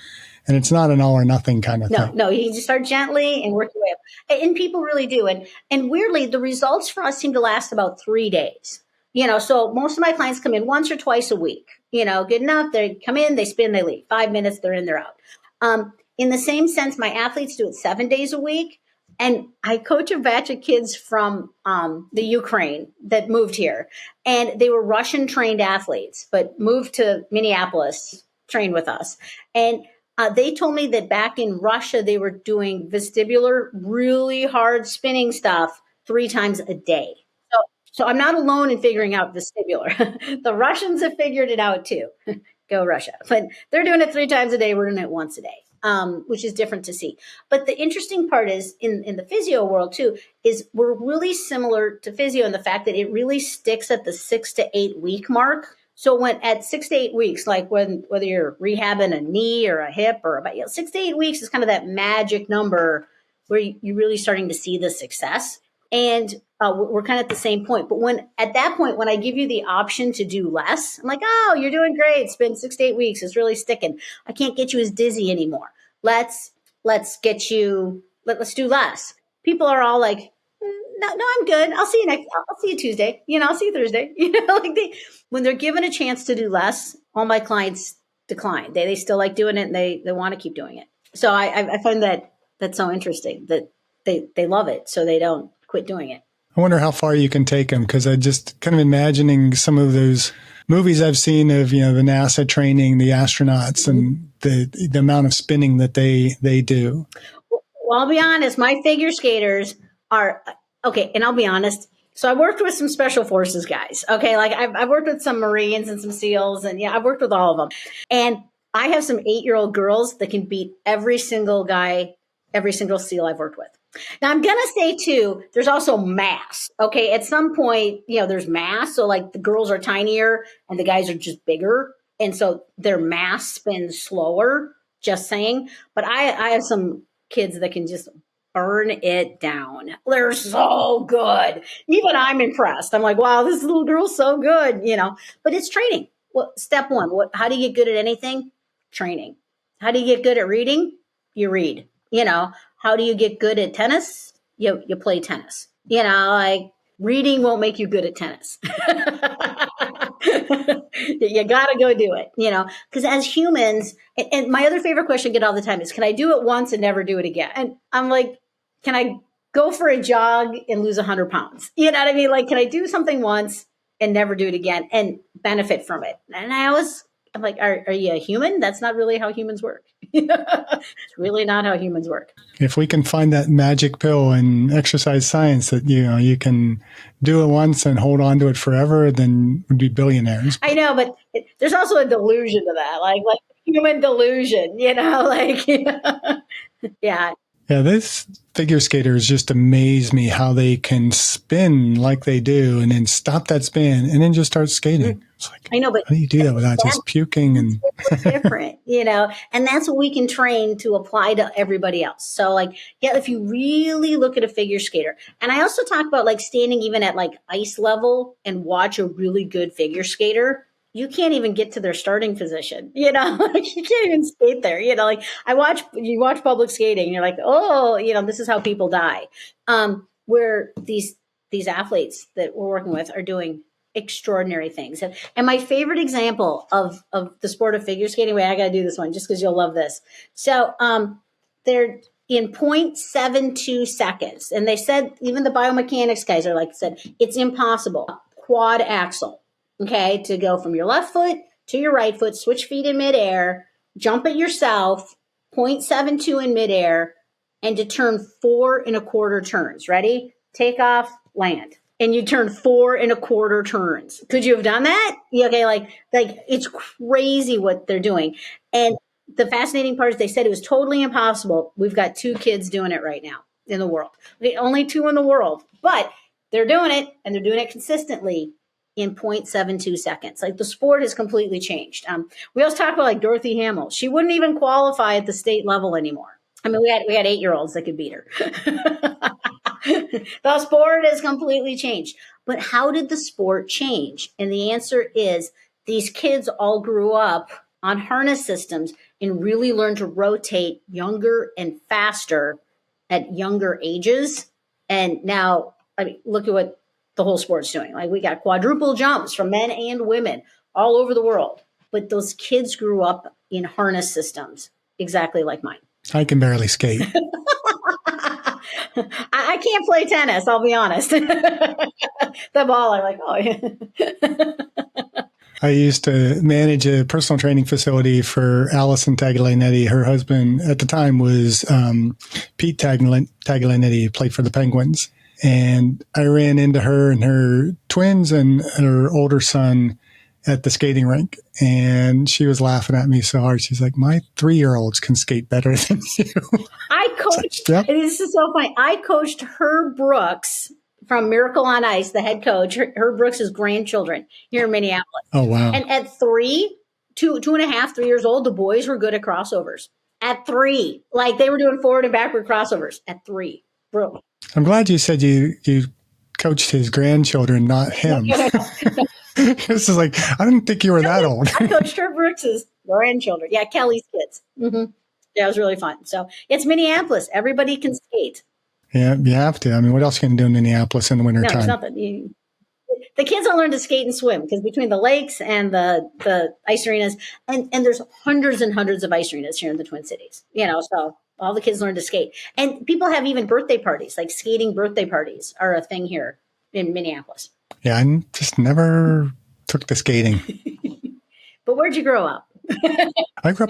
And it's not an all or nothing kind of thing. No, you just start gently and work your way up. And people really do. And weirdly, the results for us seem to last about 3 days. So most of my clients come in once or twice a week. Good enough. They come in, they spin, they leave. 5 minutes, they're in, they're out. In the same sense, my athletes do it 7 days a week. And I coach a batch of kids from the Ukraine that moved here. And they were Russian trained athletes, but moved to Minneapolis train with us. And they told me that back in Russia, they were doing vestibular, really hard spinning stuff 3 times a day. So I'm not alone in figuring out vestibular. The Russians have figured it out too. Go Russia. But they're doing it 3 times a day. We're doing it once a day, which is different to see. But the interesting part is in the physio world too, is we're really similar to physio in the fact that it really sticks at the 6 to 8 week mark. So when at 6 to 8 weeks, like whether you're rehabbing a knee or a hip or about 6 to 8 weeks is kind of that magic number where you're really starting to see the success. And we're kind of at the same point. But at that point, when I give you the option to do less, I'm like, oh, you're doing great. It's been 6 to 8 weeks. It's really sticking. I can't get you as dizzy anymore. Let's get you. Let's do less. People are all like, no, I'm good. I'll see you I'll see you Tuesday. I'll see you Thursday. When they're given a chance to do less, all my clients decline. They still like doing it and they want to keep doing it. So I find that's so interesting that they love it. So they don't quit doing it. I wonder how far you can take them, because I just kind of imagining some of those movies I've seen of, the NASA training the astronauts and the amount of spinning that they do. Well, I'll be honest, my figure skaters are okay. And I'll be honest. So I worked with some special forces guys. Okay. Like I've worked with some Marines and some SEALs, and I've worked with all of them. And I have some 8-year-old girls that can beat every single guy, every single SEAL I've worked with. Now, I'm going to say, too, there's also mass. Okay. At some point, there's mass. So, like, the girls are tinier and the guys are just bigger. And so their mass spins slower, just saying. But I have some kids that can just burn it down. They're so good. Even I'm impressed. I'm like, wow, this little girl's so good, But it's training. Well, step one, how do you get good at anything? Training. How do you get good at reading? You read. How do you get good at tennis? You play tennis. Like reading won't make you good at tennis. You got to go do it, because as humans, and my other favorite question I get all the time is, can I do it once and never do it again? And I'm like, can I go for a jog and lose 100 pounds? You know what I mean? Like, can I do something once and never do it again and benefit from it? And I'm like, are you a human? That's not really how humans work. It's really not how humans work. If we can find that magic pill in exercise science that, you can do it once and hold on to it forever, then we'd be billionaires. I know, but there's also a delusion to that, like human delusion, yeah. Yeah, this figure skaters just amaze me how they can spin like they do and then stop that spin and then just start skating. It's like, I know, but how do you do that without just puking? And different, and that's what we can train to apply to everybody else. So if you really look at a figure skater, and I also talk about like standing even at like ice level and watch a really good figure skater. You can't even get to their starting position, you can't even skate there, like you watch public skating and you're like, oh, this is how people die. Where these athletes that we're working with are doing extraordinary things. And my favorite example of the sport of figure skating, wait, I got to do this one just because you'll love this. So they're in 0.72 seconds. And they said, even the biomechanics guys said, it's impossible. Quad axle. Okay, to go from your left foot to your right foot, switch feet in midair, jump it yourself, 0.72 in midair, and to turn 4 1/4 turns. Ready? Take off, land. And you turn 4 1/4 turns. Could you have done that? Okay, like it's crazy what they're doing. And the fascinating part is they said it was totally impossible. We've got 2 kids doing it right now in the world. Okay, only 2 in the world, but they're doing it, and they're doing it consistently in 0.72 seconds. Like the sport has completely changed. We always talk about like Dorothy Hamill. She wouldn't even qualify at the state level anymore. I mean, we had 8-year-olds that could beat her. The sport has completely changed. But how did the sport change? And the answer is these kids all grew up on harness systems and really learned to rotate younger and faster at younger ages. And now, look at what the whole sport's doing. Like we got quadruple jumps from men and women all over the world. But those kids grew up in harness systems exactly like mine. I can barely skate. I can't play tennis, I'll be honest. The ball, I'm like, oh yeah. I used to manage a personal training facility for Allison Taglianetti. Her husband at the time was Pete Taglianetti, played for the Penguins. And I ran into her and her twins and her older son at the skating rink. And she was laughing at me so hard. She's like, my 3-year-olds can skate better than you. I coached, Yep. this is so funny. I coached Herb Brooks from Miracle on Ice, the head coach, Herb Brooks' grandchildren here in Minneapolis. Oh, wow. And at 2.5, 3 years old, the boys were good at crossovers. At 3, like they were doing forward and backward crossovers at 3. Brilliant. I'm glad you said you coached his grandchildren, not him. This is like, I didn't think you were that old. I coached Herb Brooks' grandchildren. Yeah, Kelly's kids. Mm-hmm. Yeah, it was really fun. So it's Minneapolis. Everybody can skate. Yeah, you have to. I mean, what else can you do in Minneapolis in the wintertime? No, there's nothing. The kids don't learn to skate and swim because between the lakes and the ice arenas, and there's hundreds and hundreds of ice arenas here in the Twin Cities, so all the kids learn to skate. And people have even birthday parties, like skating birthday parties are a thing here in Minneapolis. Yeah, I just never took to skating. But where'd you grow up? I grew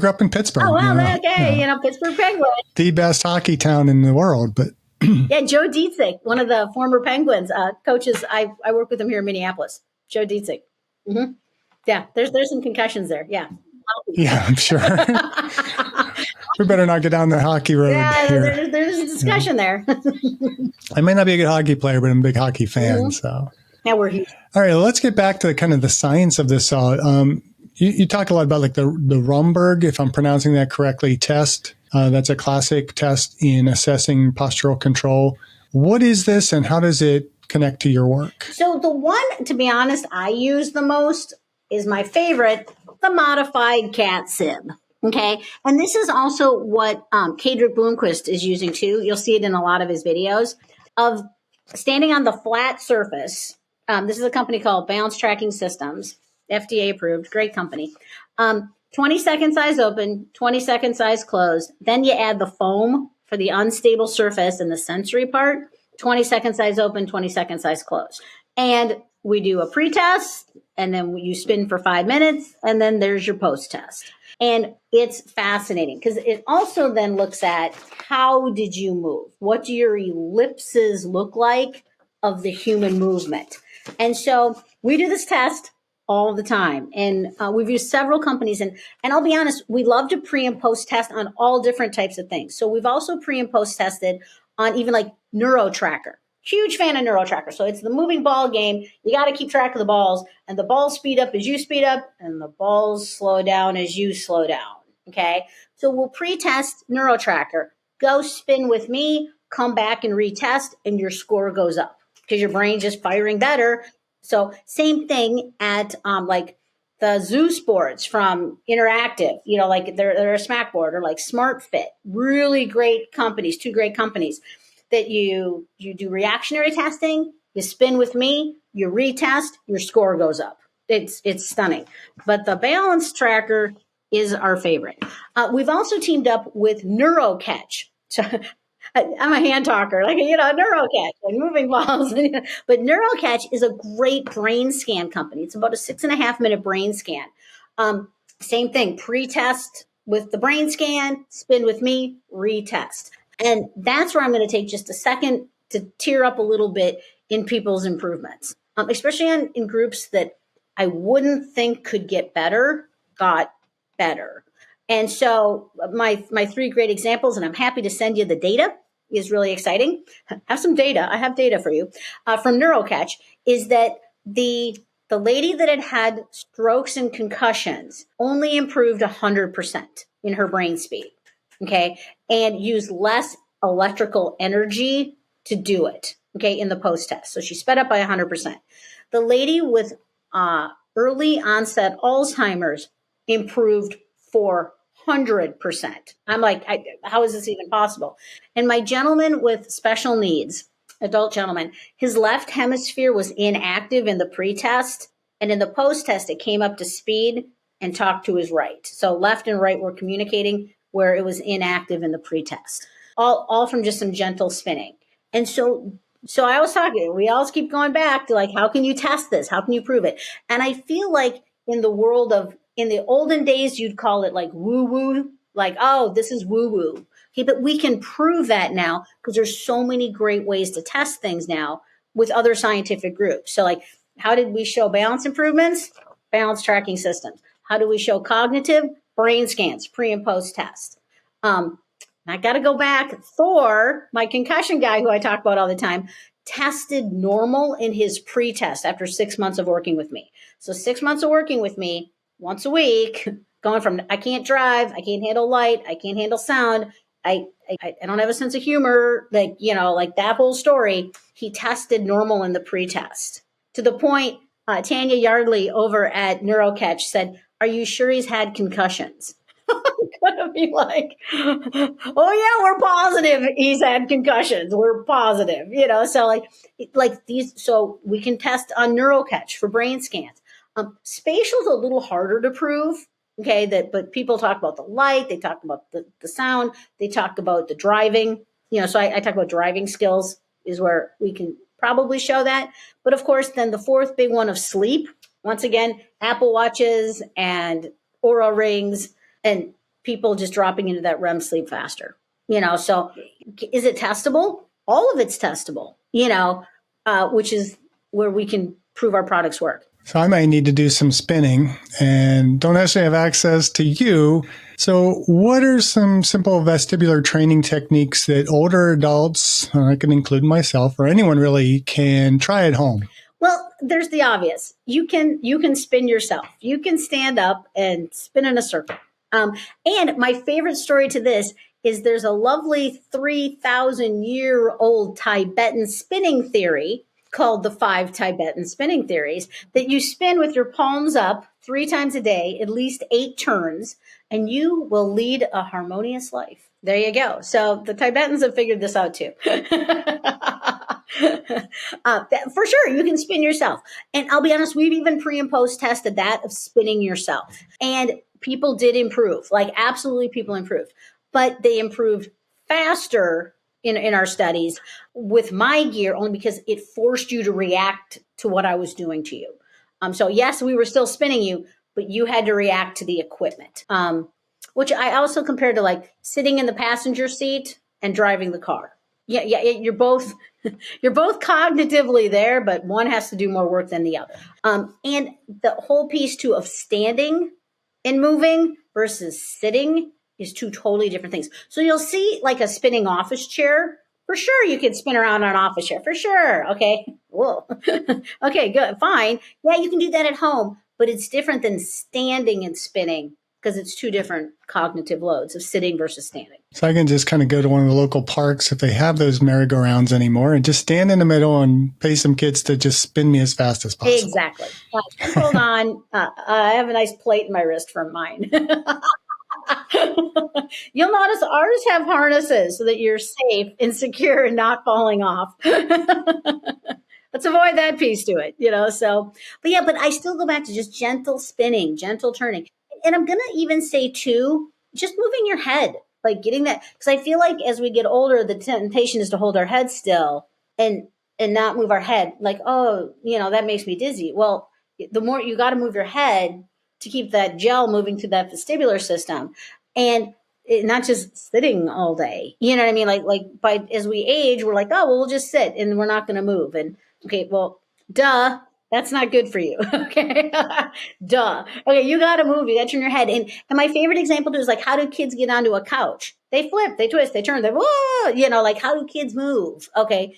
up in Pittsburgh. Oh, wow, okay. Pittsburgh Penguins. The best hockey town in the world, but yeah, Joe Dietzig, one of the former Penguins coaches. I work with him here in Minneapolis. Joe Dietzig. Mm-hmm. Yeah, there's some concussions there. Yeah. Yeah, I'm sure. We better not get down the hockey road. Yeah, here. there's a discussion there. I may not be a good hockey player, but I'm a big hockey fan. Mm-hmm. So now we're here. All right, let's get back to kind of the science of this. You talk a lot about like the Romberg, if I'm pronouncing that correctly, test. That's a classic test in assessing postural control. What is this and how does it connect to your work? So the one, to be honest, I use the most is my favorite, the modified CAT SIB. Okay. And this is also what Kadrick Bloomquist is using too. You'll see it in a lot of his videos of standing on the flat surface. This is a company called Balance Tracking Systems, FDA approved, great company. 20-second size open, 20-second size closed. Then you add the foam for the unstable surface and the sensory part. 20-second size open, 20-second size closed. And we do a pre-test, and then you spin for 5 minutes, and then there's your post-test. And it's fascinating because it also then looks at how did you move? What do your ellipses look like of the human movement? And so we do this test all the time. And we've used several companies. And I'll be honest, we love to pre and post test on all different types of things. So we've also pre and post tested on even like NeuroTracker. Huge fan of NeuroTracker. So it's the moving ball game. You got to keep track of the balls, and the balls speed up as you speed up, and the balls slow down as you slow down. Okay. So we'll pre-test NeuroTracker, go spin with me, come back and retest, and your score goes up because your brain's just firing better. So same thing at like the Zoo Sports from Interactive, like they're a smack board, or like SmartFit, really great companies, 2 great companies that you do reactionary testing, you spin with me, you retest, your score goes up. It's stunning. But the balance tracker is our favorite. We've also teamed up with NeuroCatch. So I'm a hand talker, like, NeuroCatch and moving balls. But NeuroCatch is a great brain scan company. It's about a 6.5 minute brain scan. Same thing, pre-test with the brain scan, spin with me, retest. And that's where I'm going to take just a second to tear up a little bit in people's improvements, especially in groups that I wouldn't think could get better, got better. And so my 3 great examples, and I'm happy to send you the data, is really exciting. I have some data. I have data for you from NeuroCatch, is that the lady that had strokes and concussions only improved 100% in her brain speed, okay, and used less electrical energy to do it, okay, in the post-test. So she sped up by 100%. The lady with early onset Alzheimer's improved 400%. I'm like, how is this even possible? And my gentleman with special needs, adult gentleman, his left hemisphere was inactive in the pre-test, and in the post-test, it came up to speed and talked to his right. So left and right were communicating where it was inactive in the pre-test, all from just some gentle spinning. And so So we always keep going back to like, how can you test this? How can you prove it? And I feel like in the olden days, you'd call it like woo woo, like, oh, this is woo woo. Okay, but we can prove that now because there's so many great ways to test things now with other scientific groups. So like, how did we show balance improvements? Balance tracking systems. How do we show cognitive? Brain scans, pre and post test. I got to go back. Thor, my concussion guy who I talk about all the time, tested normal in his pre-test after 6 months of working with me. So 6 months of working with me once a week, going from I can't drive, I can't handle light, I can't handle sound, I don't have a sense of humor, like that whole story. He tested normal in the pre-test to the point Tanya Yardley over at NeuroCatch said, "Are you sure he's had concussions?" Gonna be like, oh yeah, we're positive he's had concussions. We're positive, So like these, so we can test on NeuroCatch for brain scans. Spatial's a little harder to prove. Okay, but people talk about the light, they talk about the sound, they talk about the driving. So I talk about driving skills is where we can probably show that. But of course, then the fourth big one of sleep. Once again, Apple Watches and Oura Rings and people just dropping into that REM sleep faster. So is it testable? All of it's testable, which is where we can prove our products work. So I might need to do some spinning and don't necessarily have access to you. So what are some simple vestibular training techniques that older adults, I can include myself, or anyone really, can try at home? Well, there's the obvious. You can spin yourself. You can stand up and spin in a circle. And my favorite story to this is there's a lovely 3,000-year-old Tibetan spinning theory called the 5 Tibetan spinning theories that you spin with your palms up 3 times a day, at least 8 turns, and you will lead a harmonious life. There you go. So the Tibetans have figured this out too. For sure, you can spin yourself. And I'll be honest, we've even pre and post tested that of spinning yourself. And people did improve, like absolutely people improved, but they improved faster in our studies with my gear only because it forced you to react to what I was doing to you. So yes, we were still spinning you, but you had to react to the equipment, which I also compared to like sitting in the passenger seat and driving the car. Yeah, you're both cognitively there, but one has to do more work than the other. And the whole piece too of standing and moving versus sitting is 2 totally different things. So you'll see like a spinning office chair. For sure, you can spin around on an office chair. For sure. Okay. Whoa. Okay, good. Fine. Yeah, you can do that at home, but it's different than standing and spinning because it's 2 different cognitive loads of sitting versus standing. So I can just kind of go to one of the local parks if they have those merry-go-rounds anymore and just stand in the middle and pay some kids to just spin me as fast as possible. Exactly. Hold on. I have a nice plate in my wrist from mine. You'll notice ours have harnesses so that you're safe and secure and not falling off. Let's avoid that piece to it, so, but I still go back to just gentle spinning, gentle turning. And I'm going to even say too, just moving your head, like getting that, because I feel like as we get older, the temptation is to hold our head still and not move our head like, oh, that makes me dizzy. Well, the more you got to move your head to keep that gel moving through that vestibular system and not just sitting all day. You know what I mean? Like as we age, we're like, oh, well, we'll just sit and we're not going to move. And okay, well, duh, that's not good for you. Okay. Duh. Okay. You got to move. You got to turn your head. And my favorite example is like, how do kids get onto a couch? They flip, they twist, they turn, they, whoa, like how do kids move? Okay.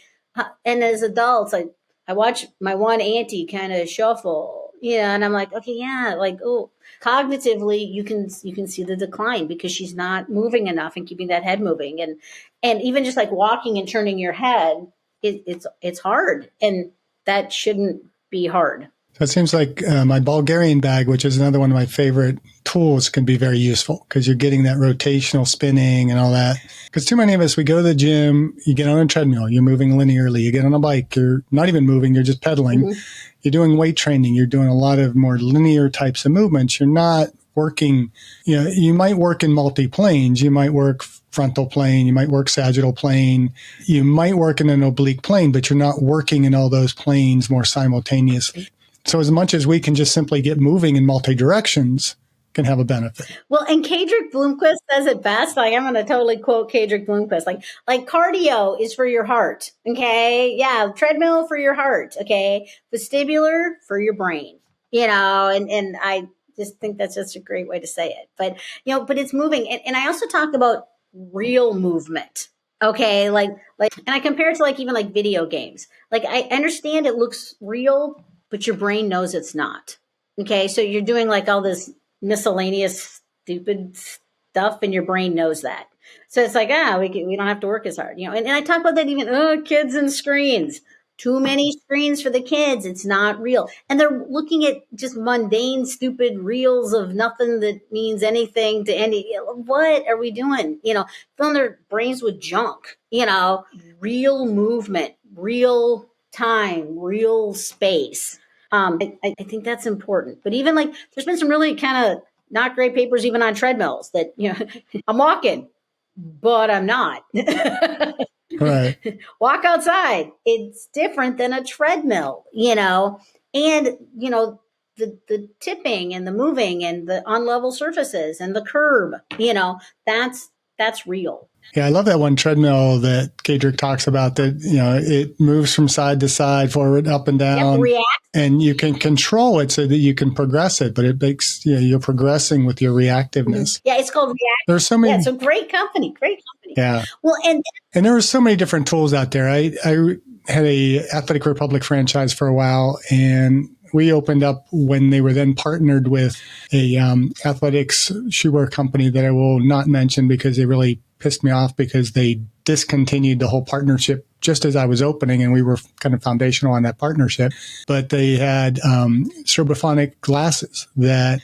And as adults, like I watch my one auntie kind of shuffle, and I'm like, okay, yeah, like, oh, cognitively, you can see the decline because she's not moving enough and keeping that head moving. And even just like walking and turning your head, it's hard. And that shouldn't be hard. So it seems like my Bulgarian bag, which is another one of my favorite tools, can be very useful because you're getting that rotational spinning and all that. Because too many of us, we go to the gym, you get on a treadmill, you're moving linearly, you get on a bike, you're not even moving, you're just pedaling. Mm-hmm. You're doing weight training, you're doing a lot of more linear types of movements. You're not working, you might work in multi-planes. You might work frontal plane, you might work sagittal plane, you might work in an oblique plane, but you're not working in all those planes more simultaneously. So as much as we can just simply get moving in multi-directions can have a benefit. Well, and Kadrick Bloomquist says it best. Like, I'm going to totally quote Kadrick Bloomquist. Like cardio is for your heart. Okay. Yeah. Treadmill for your heart. Okay. Vestibular for your brain, and I just think that's just a great way to say it. But, but it's moving. And I also talk about real movement. Okay. And I compare it to even video games. Like, I understand it looks real, but your brain knows it's not. Okay. So you're doing all this miscellaneous stupid stuff, and your brain knows that. So it's we don't have to work as hard, and I talk about that even, kids and screens. Too many screens for the kids. It's not real. And they're looking at just mundane, stupid reels of nothing that means anything to any. What are we doing? Filling their brains with junk, real movement, real time, real space. I think that's important. But even there's been some really kind of not great papers even on treadmills that, I'm walking, but I'm not. Right. Walk outside. It's different than a treadmill, and, the tipping and the moving and the unlevel surfaces and the curb, that's real. Yeah, I love that one treadmill that Kadrick talks about that, it moves from side to side, forward, up and down. Yep, and you can control it so that you can progress it, but it makes, you're progressing with your reactiveness. Yeah, it's called React. There's so many. Yeah, it's a great company. Yeah. Well, and there were so many different tools out there. I had a Athletic Republic franchise for a while, and we opened up when they were then partnered with a athletics shoewear company that I will not mention because they really pissed me off because they discontinued the whole partnership just as I was opening, and we were kind of foundational on that partnership. But they had strobophonic glasses that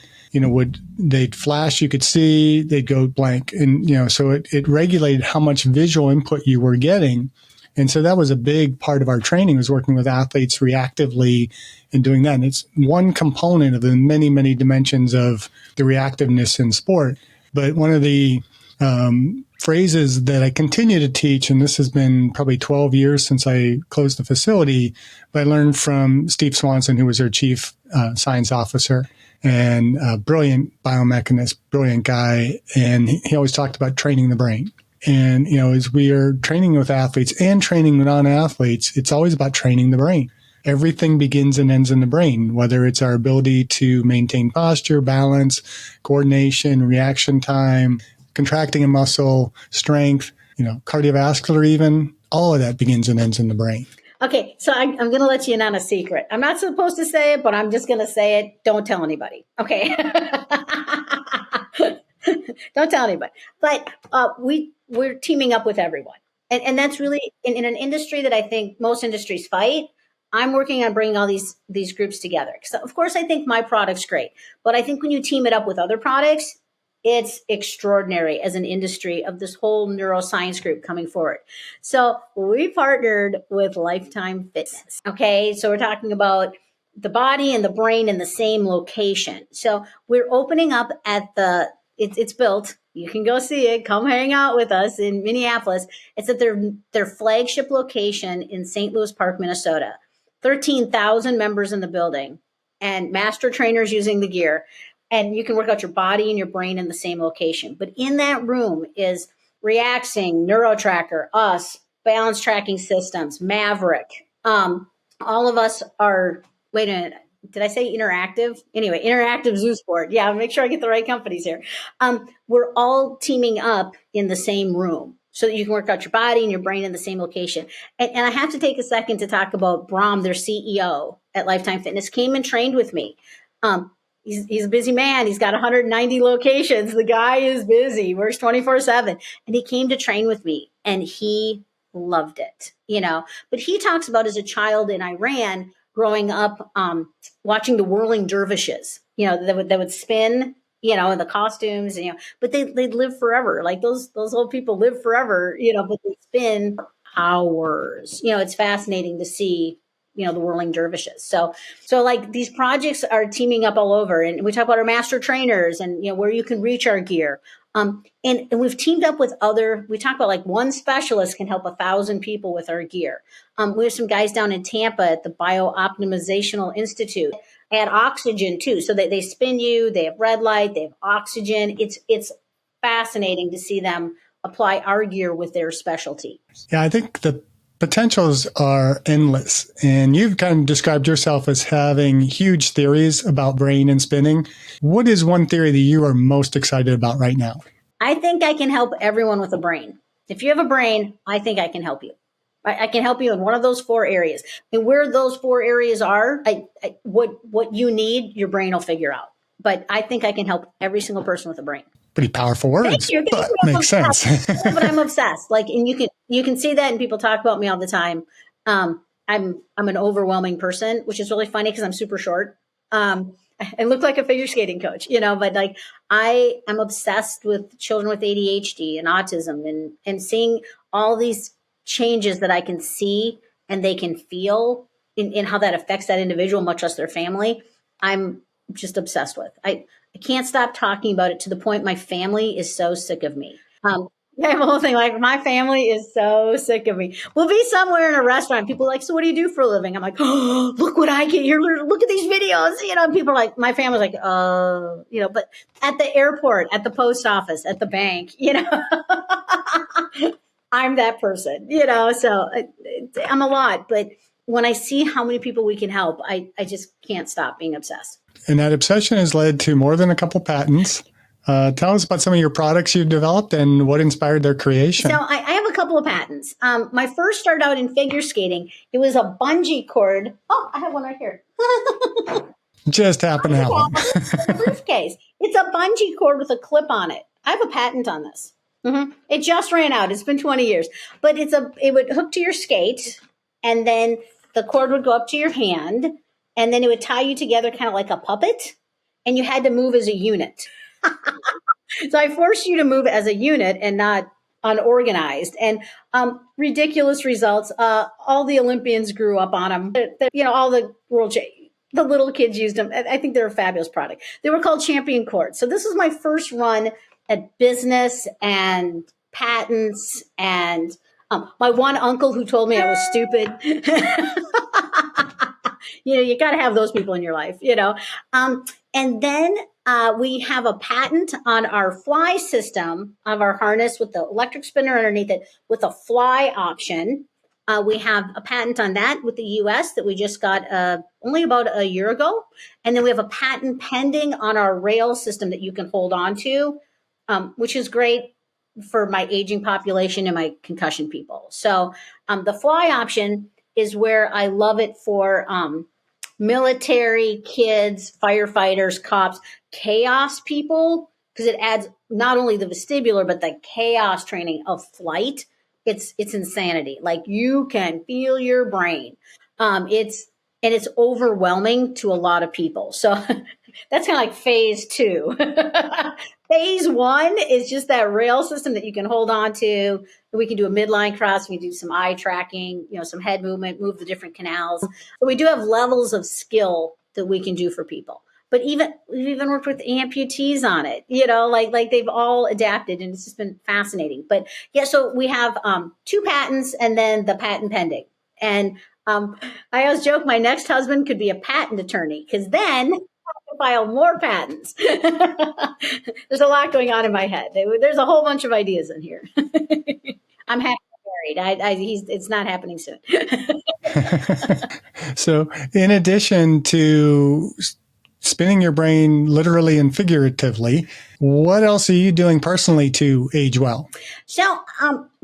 they'd flash, you could see, they'd go blank, and so it regulated how much visual input you were getting. And so that was a big part of our training, was working with athletes reactively and doing that. And it's one component of the many, many dimensions of the reactiveness in sport. But one of the phrases that I continue to teach, and this has been probably 12 years since I closed the facility, but I learned from Steve Swanson, who was our chief science officer and a brilliant biomechanist, brilliant guy. And he always talked about training the brain. And, as we are training with athletes and training non-athletes, it's always about training the brain. Everything begins and ends in the brain, whether it's our ability to maintain posture, balance, coordination, reaction time, contracting a muscle, strength, cardiovascular even, all of that begins and ends in the brain. Okay, so I'm going to let you in on a secret. I'm not supposed to say it, but I'm just going to say it. Don't tell anybody. Okay. Don't tell anybody. But we're teaming up with everyone. And that's really, in an industry that I think most industries fight, I'm working on bringing all these groups together. So, of course, I think my product's great. But I think when you team it up with other products, it's extraordinary as an industry of this whole neuroscience group coming forward. So we partnered with Lifetime Fitness. Okay, so we're talking about the body and the brain in the same location. So we're opening up at it's built. You can go see it. Come hang out with us in Minneapolis. It's at their flagship location in St. Louis Park, Minnesota. 13,000 members in the building and master trainers using the gear. And you can work out your body and your brain in the same location. But in that room is Reaxing, NeuroTracker, us, Balance Tracking Systems, Maverick. All of us are, wait a minute, did I say interactive? Anyway, Interactive Zoo Sport. Yeah, make sure I get the right companies here. We're all teaming up in the same room so that you can work out your body and your brain in the same location. And I have to take a second to talk about Bram, their CEO at Lifetime Fitness, came and trained with me. He's a busy man. He's got 190 locations. The guy is busy, works 24/7. And he came to train with me and he loved it, But he talks about as a child in Iran growing up, watching the whirling dervishes, that would spin, in the costumes, but they'd live forever. Like those old people live forever, but they spin hours. It's fascinating to see the whirling dervishes. So like these projects are teaming up all over, and we talk about our master trainers and where you can reach our gear. And we've teamed up with we talk about like one specialist can help 1,000 people with our gear. We have some guys down in Tampa at the Biooptimizational Institute, add oxygen too. So that they spin you, they have red light, they have oxygen. It's fascinating to see them apply our gear with their specialty. Yeah, I think the potentials are endless. And you've kind of described yourself as having huge theories about brain and spinning. What is one theory that you are most excited about right now? I think I can help everyone with a brain. If you have a brain, I think I can help you. I can help you in one of those 4 areas. And where those 4 areas are, what you need, your brain will figure out. But I think I can help every single person with a brain. Pretty powerful words, Thank but you. makes sense. But I'm obsessed. Like, and you can see that, and people talk about me all the time. I'm an overwhelming person, which is really funny because I'm super short. I look like a figure skating coach, but like I'm obsessed with children with ADHD and autism, and seeing all these changes that I can see and they can feel in how that affects that individual, much less their family. I'm just obsessed with. I can't stop talking about it to the point my family is so sick of me. I have a whole thing like my family is so sick of me. We'll be somewhere in a restaurant. People are like, so what do you do for a living? I'm like, oh, look what I get here. Look at these videos. And people are like, my family's like, but at the airport, at the post office, at the bank, I'm that person, so I'm a lot. But when I see how many people we can help, I just can't stop being obsessed. And that obsession has led to more than a couple patents. Tell us about some of your products you've developed and what inspired their creation. So I have a couple of patents. My first started out in figure skating. It was a bungee cord. Oh, I have one right here. Just happened to have one. In a briefcase. It's a bungee cord with a clip on it. I have a patent on this. Mm-hmm. It just ran out. It's been 20 years. But it would hook to your skate, and then the cord would go up to your hand, and then it would tie you together kind of like a puppet, and you had to move as a unit. So I forced you to move as a unit and not unorganized, and ridiculous results. All the Olympians grew up on them. All the the little kids used them. I think they're a fabulous product. They were called Champion Cords. So this was my first run at business and patents, and my one uncle who told me I was stupid. You got to have those people in your life, and then we have a patent on our fly system of our harness with the electric spinner underneath it with a fly option. We have a patent on that with the U.S. that we just got only about a year ago. And then we have a patent pending on our rail system that you can hold on to, which is great for my aging population and my concussion people. So the fly option is where I love it for military, kids, firefighters, cops, chaos people, because it adds not only the vestibular, but the chaos training of flight. It's insanity. Like you can feel your brain. It's overwhelming to a lot of people. So that's kind of like phase 2. Phase 1 is just that rail system that you can hold on to. We can do a midline cross. We can do some eye tracking, some head movement, move the different canals. So we do have levels of skill that we can do for people. But we've even worked with amputees on it, like they've all adapted, and it's just been fascinating. But yeah, so we have 2 patents and then the patent pending. And I always joke my next husband could be a patent attorney, because then I can file more patents. There's a lot going on in my head. There's a whole bunch of ideas in here. I'm happy married. It's not happening soon. So in addition to spinning your brain literally and figuratively, what else are you doing personally to age well? So,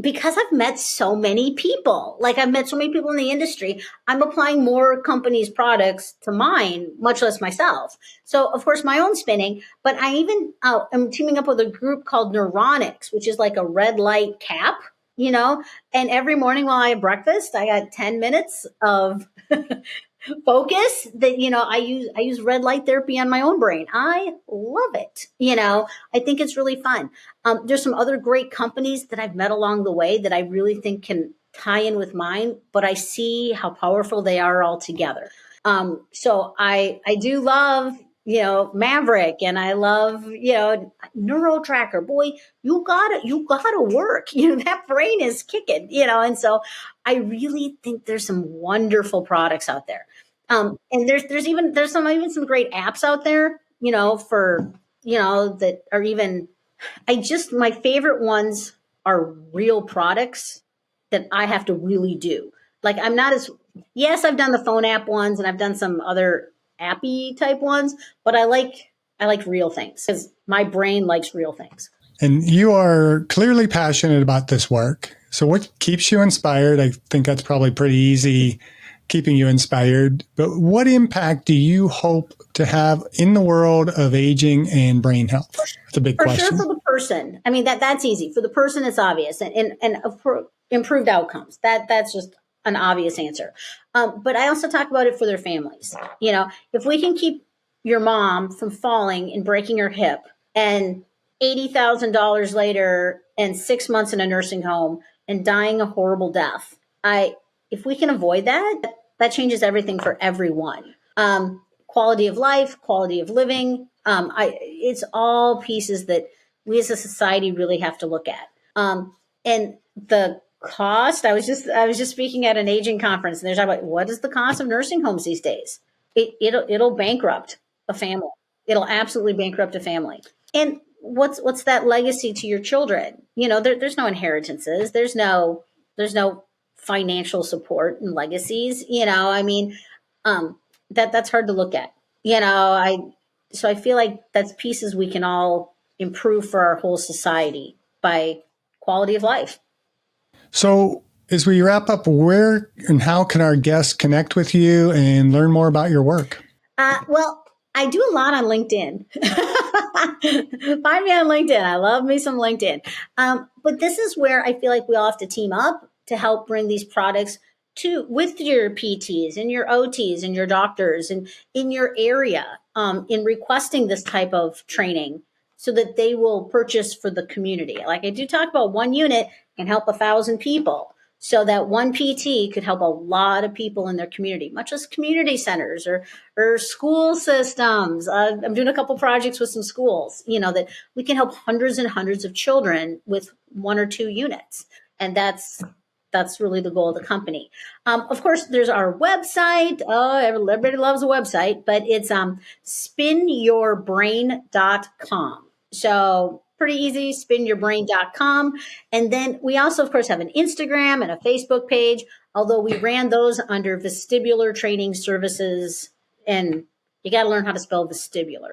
because I've met so many people, I've met so many people in the industry, I'm applying more companies' products to mine, much less myself. So, of course, my own spinning, but I even am teaming up with a group called Neuronics, which is like a red light cap, and every morning while I have breakfast, I got 10 minutes of focus that I use red light therapy on my own brain. I love it. I think it's really fun. There's some other great companies that I've met along the way that I really think can tie in with mine, but I see how powerful they are all together. So I do love, Maverick, and I love, Neuro Tracker. Boy, you gotta work. That brain is kicking, and so I really think there's some wonderful products out there. And there's some great apps out there, for, that are even, my favorite ones are real products that I have to really do. Like I'm not as, yes, I've done the phone app ones and I've done some other appy type ones, but I like real things because my brain likes real things. And you are clearly passionate about this work. So what keeps you inspired? I think that's probably pretty easy keeping you inspired. But what impact do you hope to have in the world of aging and brain health? That's a big question. For sure, for the person. I mean, that's easy. For the person, it's obvious. And for improved outcomes. That's just an obvious answer. But I also talk about it for their families. If we can keep your mom from falling and breaking her hip and $80,000 later and 6 months in a nursing home and dying a horrible death, if we can avoid that, that changes everything for everyone. Quality of life, quality of living. It's all pieces that we as a society really have to look at. And the cost, I was just speaking at an aging conference, and they're talking about what is the cost of nursing homes these days. It'll bankrupt a family. It'll absolutely bankrupt a family. And what's that legacy to your children? There's no inheritances. There's no financial support and legacies. That's hard to look at. So I feel like that's pieces we can all improve for our whole society by quality of life. So as we wrap up, where and how can our guests connect with you and learn more about your work? Well, I do a lot on LinkedIn. Find me on LinkedIn. I love me some LinkedIn. But this is where I feel like we all have to team up to help bring these products with your PTs and your OTs and your doctors and in your area, in requesting this type of training so that they will purchase for the community. Like I do talk about one unit can help 1,000 people. So that one PT could help a lot of people in their community, much as community centers or school systems. I'm doing a couple projects with some schools, that we can help hundreds and hundreds of children with 1 or 2 units. And that's really the goal of the company. Of course, there's our website. Oh, everybody loves a website, but it's spinyourbrain.com. So pretty easy, spinyourbrain.com. And then we also, of course, have an Instagram and a Facebook page, although we ran those under Vestibular Training Services. And you got to learn how to spell vestibular.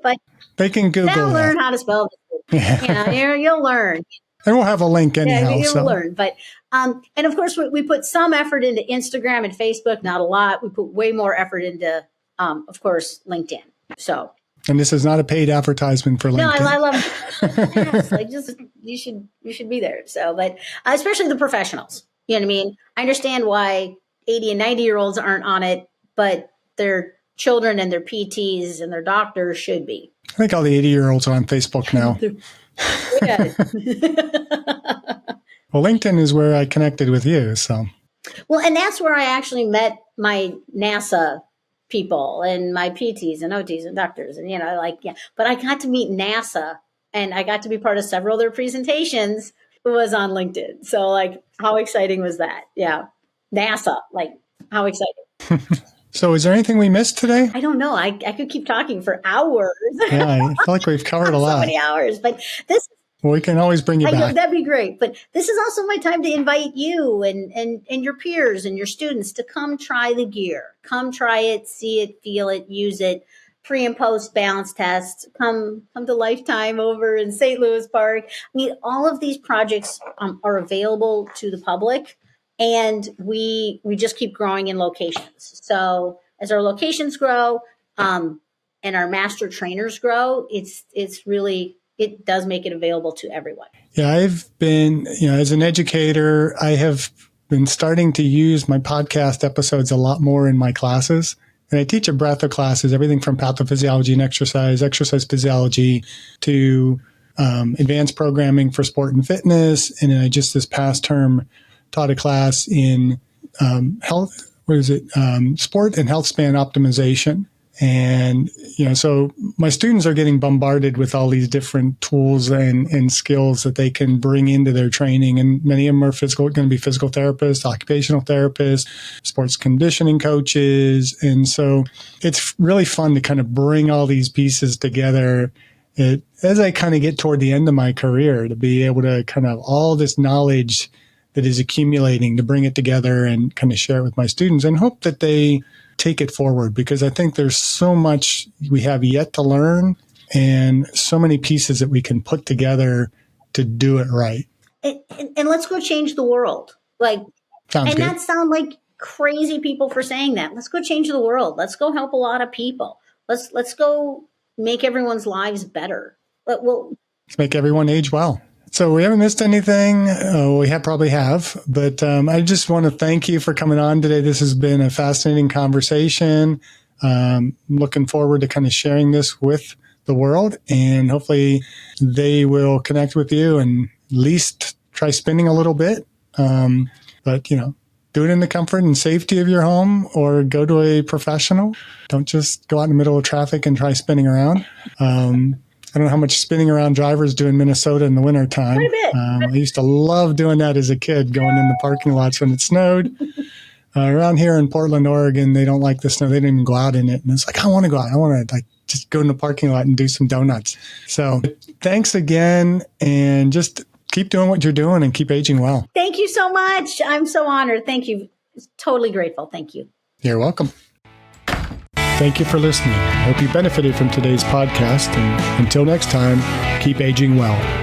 But they can Google that. Learn how to spell vestibular. You'll learn. And we'll have a link anyhow. Yeah, you'll learn. But, and of course, we put some effort into Instagram and Facebook, not a lot. We put way more effort into, of course, LinkedIn. So. And this is not a paid advertisement for LinkedIn. No, I love it. Yes, you should be there. So, but especially the professionals, you know what I mean? I understand why 80 and 90-year-olds aren't on it, but their children and their PTs and their doctors should be. I think all the 80-year-olds are on Facebook now. Yeah. Well, LinkedIn is where I connected with you. So. Well, and that's where I actually met my NASA people and my PTs and OTs and doctors and, but I got to meet NASA and I got to be part of several of their presentations. It was on LinkedIn. So how exciting was that? Yeah. NASA, how exciting. So is there anything we missed today? I don't know. I could keep talking for hours. Yeah, I feel like we've covered a lot. So many hours, but this. Well, we can always bring you back. That'd be great. But this is also my time to invite you and your peers and your students to come try the gear. Come try it, see it, feel it, use it. Pre and post balance tests. Come to Lifetime over in St. Louis Park. I mean, all of these projects are available to the public, and we just keep growing in locations. So as our locations grow, and our master trainers grow, it's really. It does make it available to everyone. Yeah, I've been, as an educator, I have been starting to use my podcast episodes a lot more in my classes. And I teach a breadth of classes, everything from pathophysiology and exercise physiology to advanced programming for sport and fitness. And I just this past term taught a class in sport and health span optimization. And, so my students are getting bombarded with all these different tools and skills that they can bring into their training. And many of them are going to be physical therapists, occupational therapists, sports conditioning coaches. And so it's really fun to kind of bring all these pieces together as I kind of get toward the end of my career, to be able to kind of all this knowledge that is accumulating, to bring it together and kind of share it with my students and hope that they take it forward, because I think there's so much we have yet to learn and so many pieces that we can put together to do it right. And let's go change the world. Sounds good. Not sound like crazy people for saying that. Let's go change the world. Let's go help a lot of people. Let's go make everyone's lives better. Let's make everyone age well. So we haven't missed anything. We probably have, but I just want to thank you for coming on today. This has been a fascinating conversation. Looking forward to kind of sharing this with the world, and hopefully they will connect with you and at least try spinning a little bit. But do it in the comfort and safety of your home, or go to a professional. Don't just go out in the middle of traffic and try spinning around. I don't know how much spinning around drivers do in Minnesota in the wintertime. Quite a bit. I used to love doing that as a kid, going in the parking lots when it snowed. Around here in Portland, Oregon, they don't like the snow. They don't even go out in it. And it's like, I want to go out. I want to just go in the parking lot and do some donuts. So thanks again. And just keep doing what you're doing and keep aging well. Thank you so much. I'm so honored. Thank you. Totally grateful. Thank you. You're welcome. Thank you for listening. I hope you benefited from today's podcast. And until next time, keep aging well.